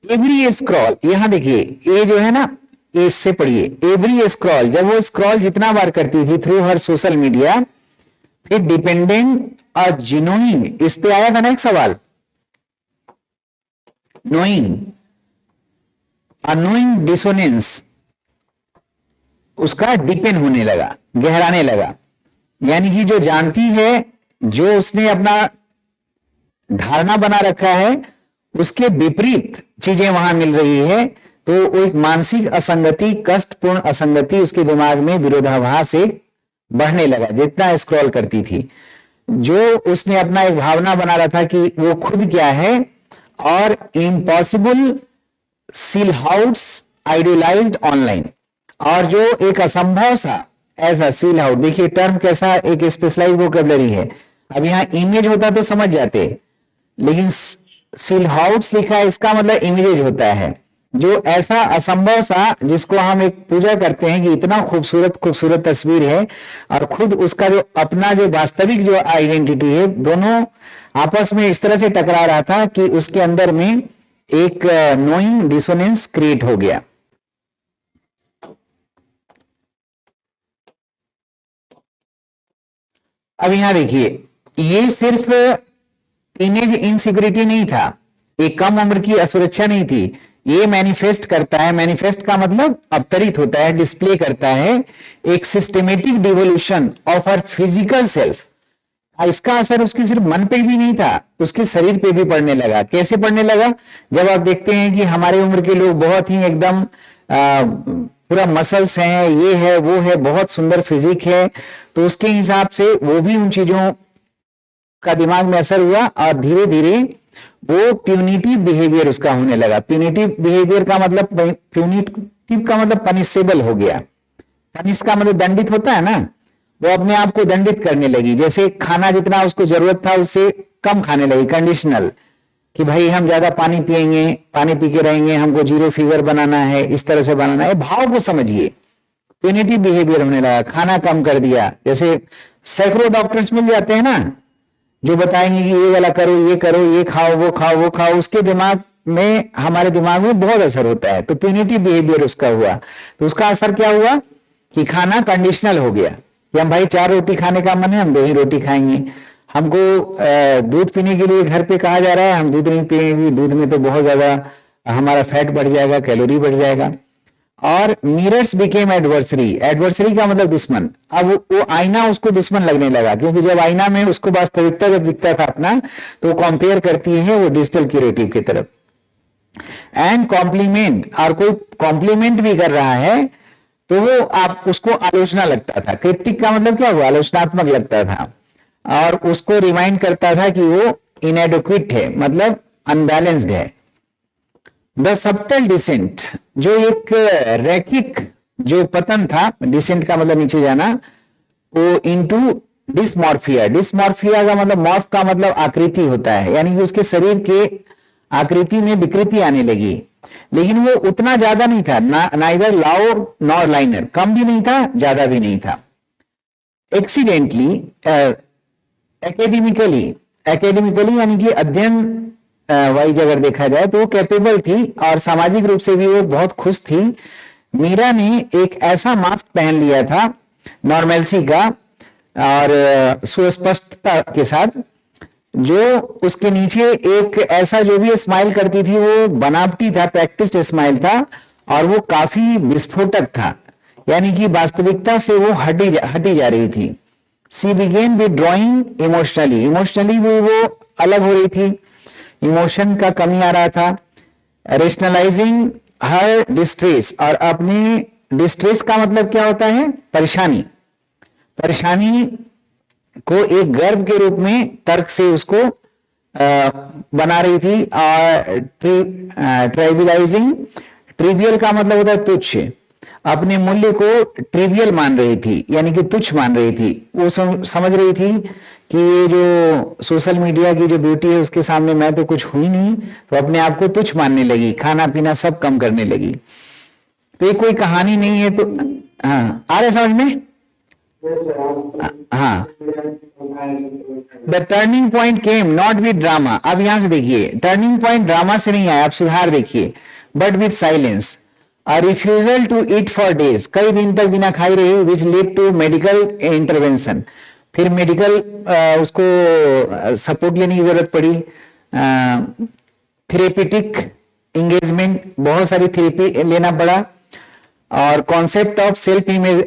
एवरी स्क्रॉल, यहां देखिए, ये जो है ना, इससे पढ़िए। एवरी स्क्रॉल, जब वो स्क्रॉल जितना बार करती थी थ्रू हर सोशल मीडिया, फिर डिपेंडेंट और जिनोइंग, इस पे आया था ना एक सवाल, नोइंग, अनोइंग डिसोनेंस, उसका डिपेंड होने लगा, गहराने लगा। यानी कि जो जानती है, जो उसने अपना धारणा बना रखा है, उसके विपरीत चीजें वहां मिल रही है, तो वो एक मानसिक असंगति, कष्टपूर्ण असंगति उसके दिमाग में विरोधाभास एक बढ़ने लगा जितना स्क्रॉल करती थी। जो उसने अपना एक भावना बना रहा था कि वो खुद क्या है, और impossible seal house idealised online, और जो एक असंभव सा ऐसा सील हाउस, देखिए टर्म कैसा एक स्पेशलाइज वोकैबुलरी है। अब यहाँ इमेज होता तो समझ जाते, लेकिन सील हाउस लिखा है, इसका मतलब इमेज होता है, जो ऐसा असंभव सा जिसको हम एक पूजा करते हैं कि इतना खूबसूरत खूबसूरत तस्वीर है, और खुद उसका जो अपना जो वास्तविक जो आइडेंटिटी है, दोनों आपस में इस तरह से टकरा रहा था कि उसके अंदर में एक नोइंग डिसोनेंस क्रिएट हो गया। अब यहां देखिए, ये सिर्फ टीनेज इनसिक्योरिटी नहीं था, एक कम उम्र की असुरक्षा नहीं थी, ये मैनिफेस्ट करता है, मैनिफेस्ट का मतलब अवतरित होता है, डिस्प्ले करता है एक systematic devolution of her physical self. इसका असर उसके सिर्फ मन पे भी नहीं था, उसके शरीर पे भी पड़ने लगा। कैसे पड़ने लगा? जब आप देखते हैं कि हमारे उम्र के लोग बहुत ही एकदम पूरा मसल्स हैं, ये है वो है, बहुत सुंदर फिजिक है, तो उसके हिसाब से वो भी उन चीजों का दिमाग में असर हुआ, और धीरे धीरे वो प्यूनिटिव बिहेवियर उसका होने लगा। प्यूनिटिव बिहेवियर का मतलब, प्यूनिटिव का मतलब पनिशेबल हो गया। पनिश का मतलब दंडित होता है ना, वो अपने आप को दंडित करने लगी। जैसे खाना जितना उसको जरूरत था उससे कम खाने लगी, कंडीशनल, कि भाई हम ज्यादा पानी पिएंगे, पानी पी के रहेंगे, हमको 0 फिगर बनाना है, इस तरह से बनाना है, भाव को समझिए। प्यूनिटिव बिहेवियर होने लगा, खाना कम कर दिया। जैसे सैकड़ों डॉक्टर्स मिल जाते हैं ना, जो बताएंगे कि ये वाला करो, ये करो, ये खाओ, वो खाओ, वो खाओ, उसके दिमाग में, हमारे दिमाग में बहुत असर होता है। तो प्यूनिटिव बिहेवियर उसका हुआ, तो उसका असर क्या हुआ कि खाना कंडीशनल हो गया, कि हम भाई 4 रोटी खाने का मन है, हम 2 ही रोटी खाएंगे। हमको दूध पीने के लिए घर पे कहा जा रहा है, हम दूध नहीं पिएंगे, दूध में तो बहुत ज्यादा हमारा फैट बढ़ जाएगा, कैलोरी बढ़ जाएगा। और मिरर्स बिकेम एडवर्सरी, एडवर्सरी का मतलब दुश्मन। अब वो आईना उसको दुश्मन लगने लगा, क्योंकि जब आईना में उसको वास्तविकता जब दिखता था अपना, तो वो कंपेयर करती है वो डिजिटल क्यूरेटिव की तरफ। एंड कॉम्प्लीमेंट, और कोई कॉम्प्लीमेंट भी कर रहा है तो वो आप उसको आलोचना लगता था। क्रिप्टिक का मतलब क्या हुआ, आलोचनात्मक लगता था, और उसको रिमाइंड करता था कि वो इनएडुक्विट है, मतलब अनबैलेंस्ड है। द सबटल डिसेंट, जो एक रैखिक जो पतन था, डिसेंट का मतलब नीचे जाना, वो इनटू डिसमॉर्फिया, डिसमॉर्फिया का मतलब मॉर्फ का मतलब आकृति होता है, यानी कि उसके शरीर के आकृति में विकृति आने लगी। लेकिन वो उतना ज्यादा नहीं था, नाइदर लाओ नॉर लाइनर, कम भी नहीं था ज्यादा भी नहीं था। एक्सीडेंटली, एकेडमिकली, एकेडमिकली यानी कि अध्ययन वाइज अगर देखा जाए तो वो कैपेबल थी, और सामाजिक रूप से भी वो बहुत खुश थी। मीरा ने एक ऐसा मास्क पहन लिया था नॉर्मेल्सी का और सुस्पष्टता के साथ, जो उसके नीचे एक ऐसा जो भी स्माइल करती थी वो बनावटी था, प्रैक्टिस्ड स्माइल था, और वो काफी विस्फोटक था, यानी कि वास्तविकता से वो हटी जा रही थी। She began with drawing emotionally, emotionally भी वो अलग हो रही थी, इमोशन का कमी आ रहा था। रेशनलाइजिंग हर डिस्ट्रेस, और अपनी डिस्ट्रेस का मतलब क्या होता है, परेशानी, परेशानी को एक गर्व के रूप में तर्क से उसको बना रही थी। और ट्राइविलाइजिंग, ट्रिवियल का मतलब होता है तुच्छ, अपने मूल्य को ट्रिवियल मान रही थी, यानी कि तुच्छ मान रही थी। वो समझ रही थी कि ये जो सोशल मीडिया की जो ब्यूटी है उसके सामने मैं तो कुछ हुई नहीं, तो अपने आप को तुच्छ मानने लगी, खाना पीना सब कम करने लगी। तो ये कोई कहानी नहीं है, तो हाँ आ रहे समझ में। हाँ, the turning point came not with drama, अब यहां से देखिए टर्निंग पॉइंट ड्रामा से नहीं आया, आप सुधार देखिए, but with silence, a refusal to eat for days, कई दिन तक बिना खाई रही, which led to medical intervention, फिर मेडिकल उसको सपोर्ट लेने की जरूरत पड़ी। थेरेपेटिक इंगेजमेंट, बहुत सारी थेरेपी लेना पड़ा। और concept of self image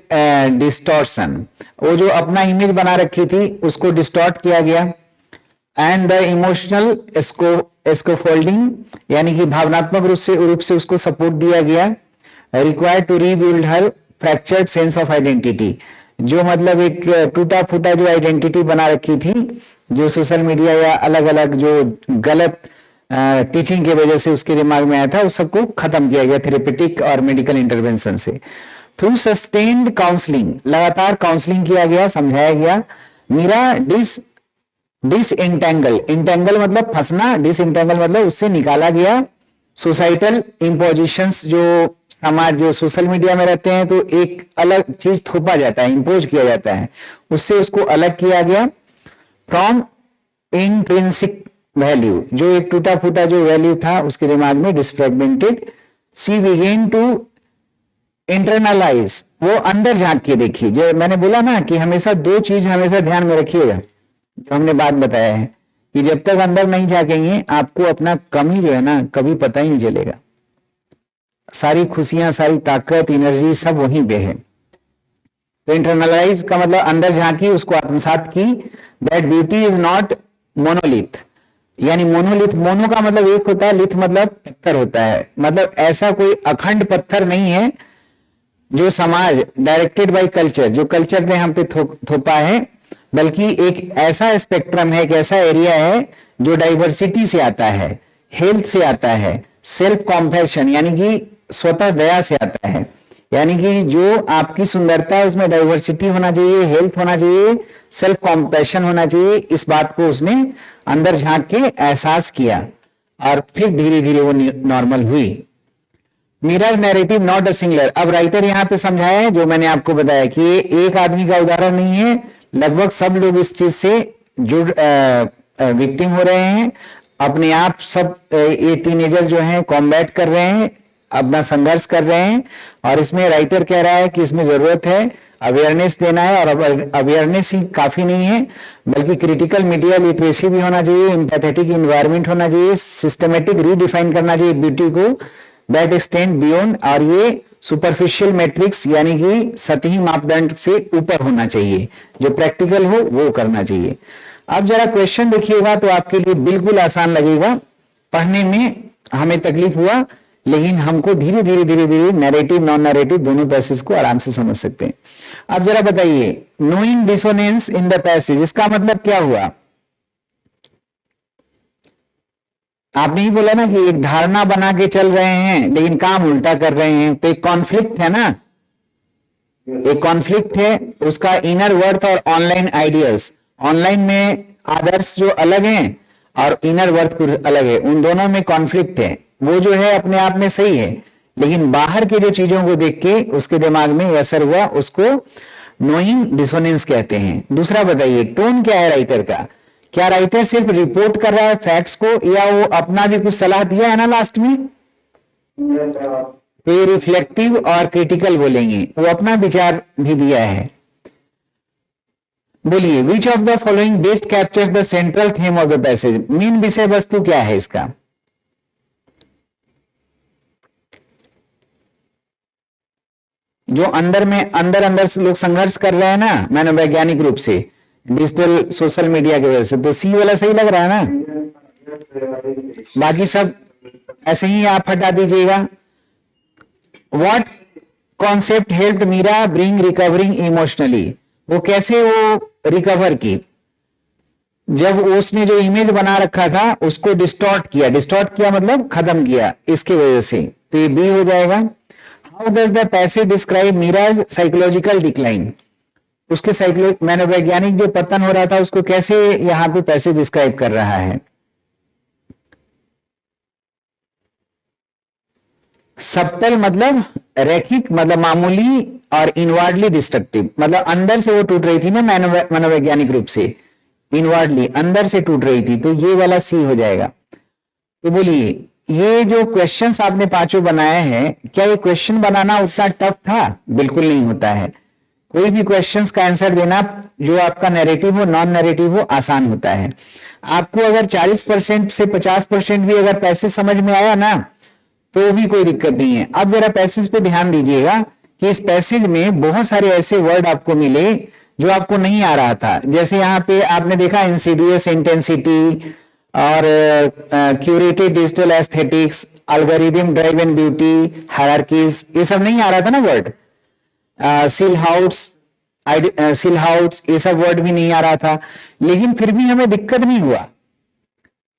distortion, वो जो अपना इमेज बना रखी थी उसको डिस्टॉर्ट किया गया। एंड द इमोशनल स्कोफोल्डिंग, यानी कि भावनात्मक रूप से उसको सपोर्ट दिया गया। Required to rebuild her fractured sense of identity, जो मतलब एक टूटा फूटा जो आइडेंटिटी बना रखी थी, जो सोशल मीडिया या अलग अलग जो गलत टीचिंग की वजह से उसके दिमाग में आया था, उस सबको खत्म किया गया थेरेपेटिक और मेडिकल इंटरवेंशन से। थ्रू सस्टेन्ड काउंसलिंग, लगातार काउंसलिंग किया गया, समझाया गया। मीरा डिसएंटेंगल, इंटेंगल मतलब फंसना, डिसएंटेंगल मतलब उससे निकाला गया सोसाइटल इम्पोजिशंस, जो समाज जो सोशल मीडिया में रहते हैं तो एक अलग चीज थोपा जाता है, इम्पोज किया जाता है, उससे उसको अलग किया गया। फ्रॉम इंट्रिंसिक वैल्यू, जो एक टूटा फूटा जो वैल्यू था उसके दिमाग में, डिसफ्रेगमेंटेड। सी बिगेन टू इंटरनलाइज, वो अंदर झांक के देखिए, जो मैंने बोला ना कि हमेशा दो चीज हमेशा ध्यान में रखिएगा, जो हमने बात बताया है कि जब तक अंदर नहीं झांकेंगे आपको अपना कमी जो है ना कभी पता ही नहीं चलेगा। सारी खुशियां, सारी ताकत, एनर्जी सब वहीं पे है। तो इंटरनलाइज का मतलब अंदर झांकी, उसको आत्मसात की। That beauty is not monolith, यानी मोनोलिथ, मोनो का मतलब एक होता है, लिथ मतलब पत्थर होता है, मतलब ऐसा कोई अखंड पत्थर नहीं है जो समाज डायरेक्टेड बाय कल्चर, जो कल्चर ने हम पे थोपा है, बल्कि एक ऐसा स्पेक्ट्रम है, एक ऐसा एरिया है जो डाइवर्सिटी से आता है, हेल्थ से आता है, सेल्फ कॉम्पैशन यानी कि स्वतः दया से आता है, यानी कि जो आपकी सुंदरता है उसमें डाइवर्सिटी होना चाहिए, हेल्थ होना चाहिए, सेल्फ कॉम्पैशन होना चाहिए। इस बात को उसने अंदर झांक के एहसास किया और फिर धीरे धीरे वो नॉर्मल हुई। Mirror narrative not a singular, अब राइटर यहाँ पे समझाया है जो मैंने आपको बताया कि ये एक आदमी का उदाहरण नहीं है, लगभग सब लोग इस चीज से जुड़ विक्टिम हो रहे हैं, अपने आप सब ये टीनेजर जो हैं कॉम्बैट कर रहे हैं, अपना संघर्ष कर रहे हैं। और इसमें राइटर कह रहा है कि इसमें जरूरत है अवेयरनेस देना है, और अवेयरनेस ही काफी नहीं है, बल्कि क्रिटिकल मीडिया लिटरेसी भी होना चाहिए, एम्पैथेटिक एनवायरनमेंट होना चाहिए, सिस्टमेटिक रीडिफाइन करना चाहिए ब्यूटी को, दैट एक्सटेंड बियॉन्ड, और ये सुपरफिशियल मैट्रिक्स यानी कि सतही मापदंड से ऊपर होना चाहिए, जो प्रैक्टिकल हो वो करना चाहिए। अब जरा क्वेश्चन देखिएगा तो आपके लिए बिल्कुल आसान लगेगा। पढ़ने में हमें तकलीफ हुआ, लेकिन हमको धीरे धीरे धीरे धीरे नैरेटिव नॉन नैरेटिव दोनों पैसेज को आराम से समझ सकते हैं। अब जरा बताइए, knowing dissonance in the passage, इसका मतलब क्या हुआ? आपने ही बोला ना कि एक धारणा बना के चल रहे हैं लेकिन काम उल्टा कर रहे हैं, तो एक कॉन्फ्लिक्ट है ना, एक कॉन्फ्लिक्ट है। उसका इनर वर्थ और ऑनलाइन आइडियल्स, ऑनलाइन में आदर्श जो अलग हैं और इनर वर्थ कुछ अलग है, उन दोनों में कॉन्फ्लिक्ट है। वो जो है अपने आप में सही है, लेकिन बाहर के जो चीजों को देख के उसके दिमाग में असर हुआ, उसको नोइंग डिसोनेंस कहते हैं। दूसरा बताइए, टोन क्या है राइटर का? क्या राइटर सिर्फ रिपोर्ट कर रहा है फैक्ट्स को, या वो अपना भी कुछ सलाह दिया है ना लास्ट में? तो ये रिफ्लेक्टिव और क्रिटिकल बोलेंगे, वो अपना विचार भी दिया है। बोलिए, which of the following best captures the central theme of the passage? Main विषय वस्तु क्या है इसका? जो अंदर से लोग संघर्ष कर रहे हैं ना मनोवैज्ञानिक रूप से, डिजिटल सोशल मीडिया की वजह से, तो सी वाला सही लग रहा है ना? बाकी सब ऐसे ही आप हटा दीजिएगा। What concept helped Meera bring recovering emotionally? वो कैसे वो रिकवर की? जब उसने जो इमेज बना रखा था उसको डिस्टॉर्ट किया मतलब खत्म किया, इसके वजह से, तो ये बी हो जाएगा। How does the passage describe mirage psychological decline? उसके मनोवैज्ञानिक जो पतन हो रहा था उसको कैसे यहां पे पैसेज डिस्क्राइब कर रहा है? सबटल मतलब रैखिक, मतलब मामूली, और इनवर्डली डिस्ट्रक्टिव मतलब अंदर से वो टूट रही थी ना मनोवैज्ञानिक रूप से, इनवर्डली अंदर से टूट रही थी, तो ये वाला सी हो जाएगा। तो बोलिए, ये जो क्वेश्चंस आपने पांचों बनाए हैं, क्या ये क्वेश्चन बनाना उतना टफ था? बिल्कुल नहीं होता है। कोई भी क्वेश्चंस का आंसर देना जो आपका नैरेटिव हो नॉन नैरेटिव हो आसान होता है। आपको अगर 40% से 50% भी अगर पैसेज समझ में आया ना तो भी कोई दिक्कत नहीं है। अब जरा पैसेज पे ध्यान दीजिएगा कि इस पैसेज में बहुत सारे ऐसे वर्ड आपको मिले जो आपको नहीं आ रहा था। जैसे यहाँ पे आपने देखा इंसीडियस इंटेंसिटी और curated digital aesthetics, algorithm driven beauty, hierarchies, ये सब नहीं आ रहा था ना वर्ड। सिल हाउस ये सब वर्ड भी नहीं आ रहा था, लेकिन फिर भी हमें दिक्कत नहीं हुआ।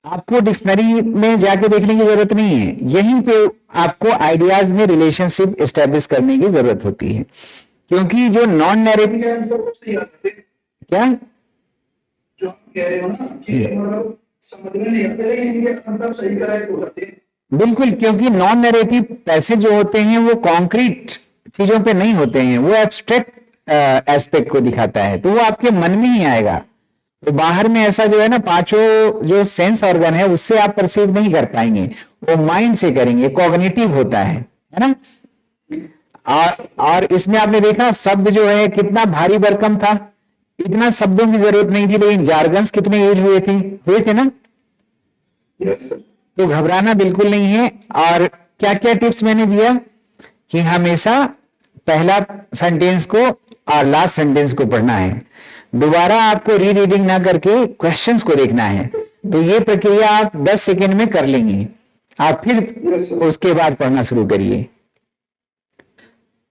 आपको डिक्शनरी में जाके देखने की जरूरत नहीं है, यहीं पे आपको आइडियाज में रिलेशनशिप एस्टेब्लिश करने की जरूरत होती है, क्योंकि जो नॉन नैरेटिव क्या जो कह रहे हो ना कि मतलब समझ में नहीं आता लेकिन अंदर सही करेक्ट हो जाते हैं। बिल्कुल, क्योंकि नॉन नैरेटिव पैसेज जो होते हैं वो कॉन्क्रीट चीजों पे नहीं होते हैं, वो एब्स्ट्रैक्ट एस्पेक्ट को दिखाता है, तो वो आपके मन में ही आएगा। तो बाहर में ऐसा जो है ना, पांचों जो सेंस ऑर्गन है उससे आप परसीव नहीं कर पाएंगे, वो माइंड से करेंगे, कॉग्निटिव होता है ना। और इसमें आपने देखा शब्द जो है कितना भारी भरकम था, इतना शब्दों की जरूरत नहीं थी, लेकिन जार्गन्स कितने यूज हुए थे ना। Yes sir. तो घबराना बिल्कुल नहीं है। और क्या क्या टिप्स मैंने दिया कि हमेशा पहला सेंटेंस को और लास्ट सेंटेंस को पढ़ना है, दोबारा आपको रीडिंग ना करके क्वेश्चंस को देखना है। तो ये प्रक्रिया आप 10 सेकेंड में कर लेंगे, आप फिर उसके बाद पढ़ना शुरू करिए,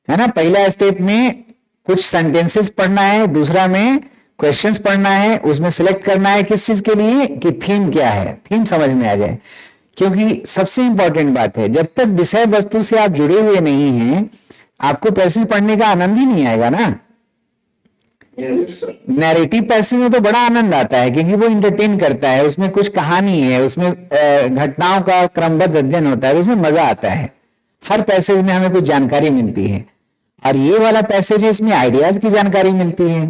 है ना। पहला स्टेप में कुछ सेंटेंसेस पढ़ना है, दूसरा में क्वेश्चंस पढ़ना है, उसमें सिलेक्ट करना है किस चीज के लिए, कि थीम क्या है, थीम समझ में आ जाए। क्योंकि सबसे इंपॉर्टेंट बात है, जब तक विषय वस्तु से आप जुड़े हुए नहीं हैं आपको पैसेज पढ़ने का आनंद ही नहीं आएगा ना। नैरेटिव पैसेज में तो बड़ा आनंद आता है क्योंकि वो इंटरटेन करता है, उसमें कुछ कहानी है, उसमें घटनाओं का क्रमबद्ध अध्ययन होता है, उसमें मजा आता है। हर पैसेज में हमें कुछ जानकारी मिलती है, और ये वाला पैसेज है इसमें आइडियाज की जानकारी मिलती है।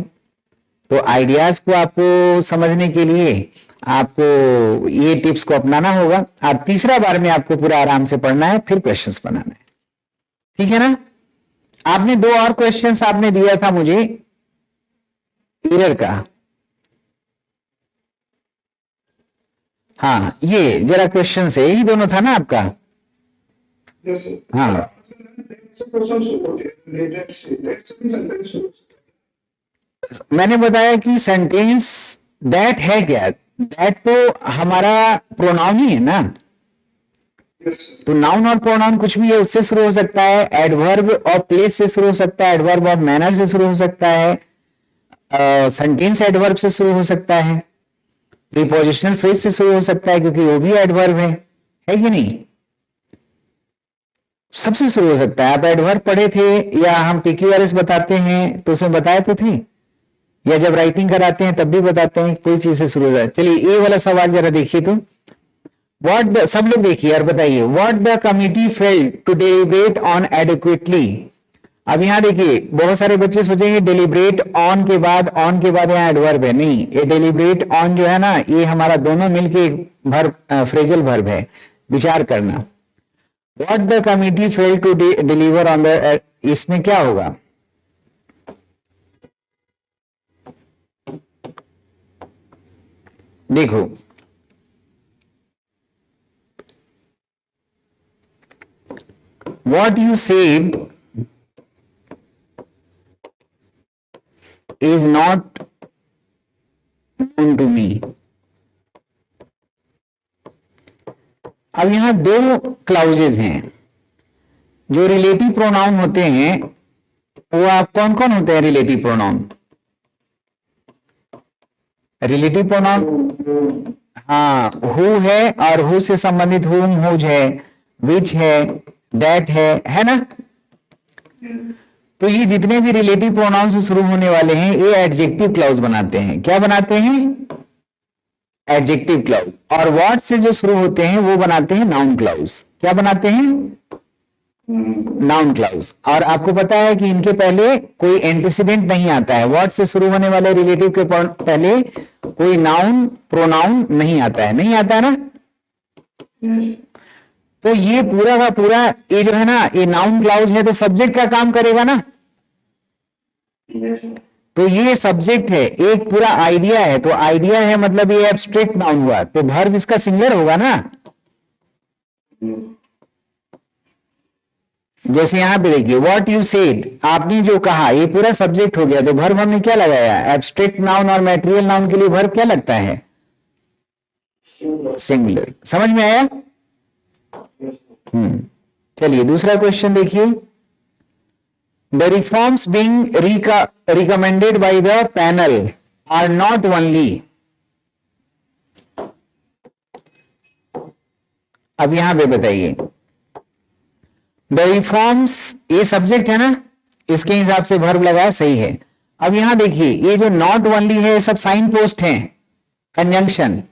तो आइडियाज को आपको समझने के लिए आपको ये टिप्स को अपनाना होगा, और तीसरा बार में आपको पूरा आराम से पढ़ना है, फिर क्वेश्चंस बनाना है, ठीक है ना। आपने 2 और क्वेश्चंस आपने दिया था मुझे एरर का, हाँ ये जरा क्वेश्चन से यही दोनों था ना आपका। Yes, sir. हाँ से क्वेश्चन शुरू होते हैं लेट से भी सेंटेंस शुरू मैंने बताया कि सेंटेंस दैट है क्या, दैट तो हमारा प्रोनाउन ही है ना, यस तो नाउन और प्रोनाउन कुछ भी है उससे शुरू हो सकता है, एडवर्ब और प्लेस से शुरू हो सकता है, एडवर्ब और मैनर से शुरू हो सकता है, सेंटेंस एडवर्ब से शुरू हो सकता है, प्रीपोजिशनल फ्रेज से शुरू हो सकता है क्योंकि वो भी एडवर्ब है कि नहीं, सबसे शुरू हो सकता है। आप एडवर्ब पढ़े थे या हम पीक्यूआरएस बताते हैं तो उसमें बताए तो थे, या जब राइटिंग कराते हैं तब भी बताते हैं, कोई चीज से शुरू हो जाए। चलिए ये वाला सवाल जरा देखिए तो, सब लोग देखिए और बताइए, what the committee failed to deliberate on adequately. अब यहाँ देखिए बहुत सारे बच्चे सोचेंगे डेलिब्रेट ऑन के बाद यहाँ एडवर्ब है, नहीं, ये डेलिब्रेट ऑन जो है ना ये हमारा दोनों मिलके एक वर्ब, फ्रेजल वर्ब है, विचार करना। What the committee failed to deliver on the, इसमें क्या होगा, देखो what you said is not known to me। अब यहां दो क्लाउजेज हैं, जो रिलेटिव प्रोनाउन होते हैं वो आप कौन कौन होते हैं, रिलेटिव प्रोनाउन, रिलेटिव प्रोनाउन हाँ हु है, और हु से संबंधित हुम हुज है, विच है, दैट है ना। तो ये जितने भी रिलेटिव प्रोनाउन से शुरू होने वाले हैं ये एडजेक्टिव क्लाउज बनाते हैं। क्या बनाते हैं, एडजेक्टिव क्लाउज। और व्हाट से जो शुरू होते हैं वो बनाते हैं नाउन क्लाउज। क्या बनाते हैं, नाउन क्लाउज। और आपको पता है कि इनके पहले कोई एंटीसीडेंट नहीं आता है, व्हाट से शुरू होने वाले रिलेटिव के पहले कोई नाउन प्रोनाउन नहीं आता है, नहीं आता है ना। तो ये पूरा का पूरा ये जो है ना ये नाउन क्लाउज है, तो सब्जेक्ट का काम करेगा ना। तो ये सब्जेक्ट है, एक पूरा आइडिया है, तो आइडिया है मतलब ये एब्स्ट्रैक्ट नाउन हुआ, तो वर्ब इसका सिंगुलर होगा ना। जैसे यहां पे देखिए व्हाट यू सेड, आपने जो कहा, ये पूरा सब्जेक्ट हो गया, तो वर्ब हमने क्या लगाया, एब्स्ट्रैक्ट नाउन और मैटेरियल नाउन के लिए वर्ब क्या लगता है, सिंगुलर। समझ में आया। चलिए दूसरा क्वेश्चन देखिए, the reforms being recommended by the panel are not only. अब यहां पे बताइए, द रिफॉर्म्स ये सब्जेक्ट है ना, इसके हिसाब से वर्ब लगा, सही है। अब यहां देखिए ये जो नॉट ओनली है सब साइन पोस्ट है, कंजंक्शन,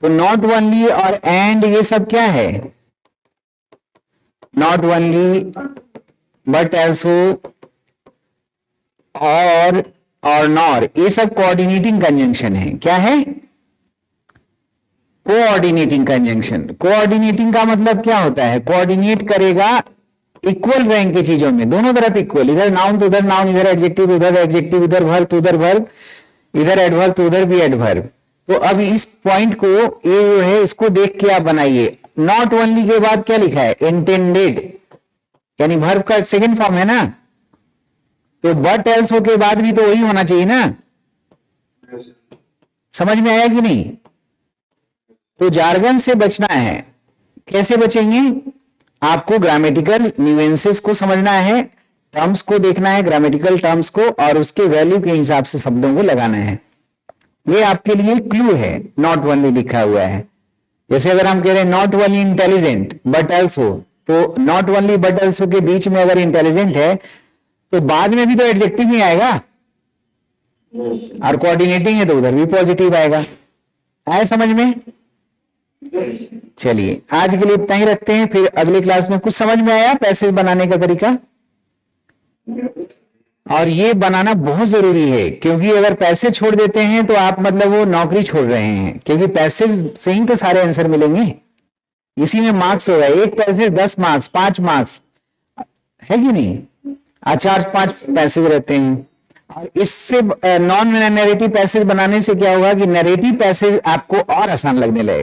तो नॉट ओनली और एंड ये सब क्या है, नॉट ओनली बट एल्सो और नॉर, ये सब कोऑर्डिनेटिंग कंजंक्शन है। क्या है, कोऑर्डिनेटिंग कंजंक्शन। कोऑर्डिनेटिंग का मतलब क्या होता है, कोऑर्डिनेट करेगा इक्वल रैंक की चीजों में, दोनों तरफ इक्वल, इधर नाउन तो उधर नाउन, इधर एडजेक्टिव उधर एडजेक्टिव, इधर वर्ब तो उधर वर्ब, इधर एडवर्ब तो उधर भी एडवर्ब। तो अब इस पॉइंट को ये जो है इसको देख के आप बनाइए। नॉट ओनली के बाद क्या लिखा है, इंटेंडेड, यानी वर्ब का सेकंड फॉर्म है ना, तो बट एल्सो के बाद भी तो वही होना चाहिए ना। समझ में आया कि नहीं। तो जार्गन से बचना है, कैसे बचेंगे, आपको ग्रामेटिकल न्यूएंसेस को समझना है, टर्म्स को देखना है, ग्रामेटिकल टर्म्स को, और उसके वैल्यू के हिसाब से शब्दों को लगाना है। ये आपके लिए क्लू है, नॉट ओनली लिखा हुआ है। जैसे अगर हम कह रहे हैं not only intelligent but also, तो नॉट ओनली बट ऑल्सो के बीच में अगर इंटेलिजेंट है तो बाद में भी तो एडजेक्टिव ही आएगा, और कोऑर्डिनेटिंग है तो उधर भी पॉजिटिव आएगा। आए समझ में। चलिए आज के लिए इतना ही रखते हैं, फिर अगले क्लास में कुछ समझ में आया पैसेज बनाने का तरीका। और ये बनाना बहुत जरूरी है, क्योंकि अगर पैसे छोड़ देते हैं तो आप मतलब वो नौकरी छोड़ रहे हैं, क्योंकि पैसेज से ही तो सारे आंसर मिलेंगे, इसी में मार्क्स होगा। एक पैसेज 10 मार्क्स, 5 मार्क्स है कि नहीं, 4-5 पैसेज रहते हैं। और इससे नॉन नैरेटिव पैसेज बनाने से क्या होगा कि नैरेटिव पैसेज आपको और आसान लगने लगेगा।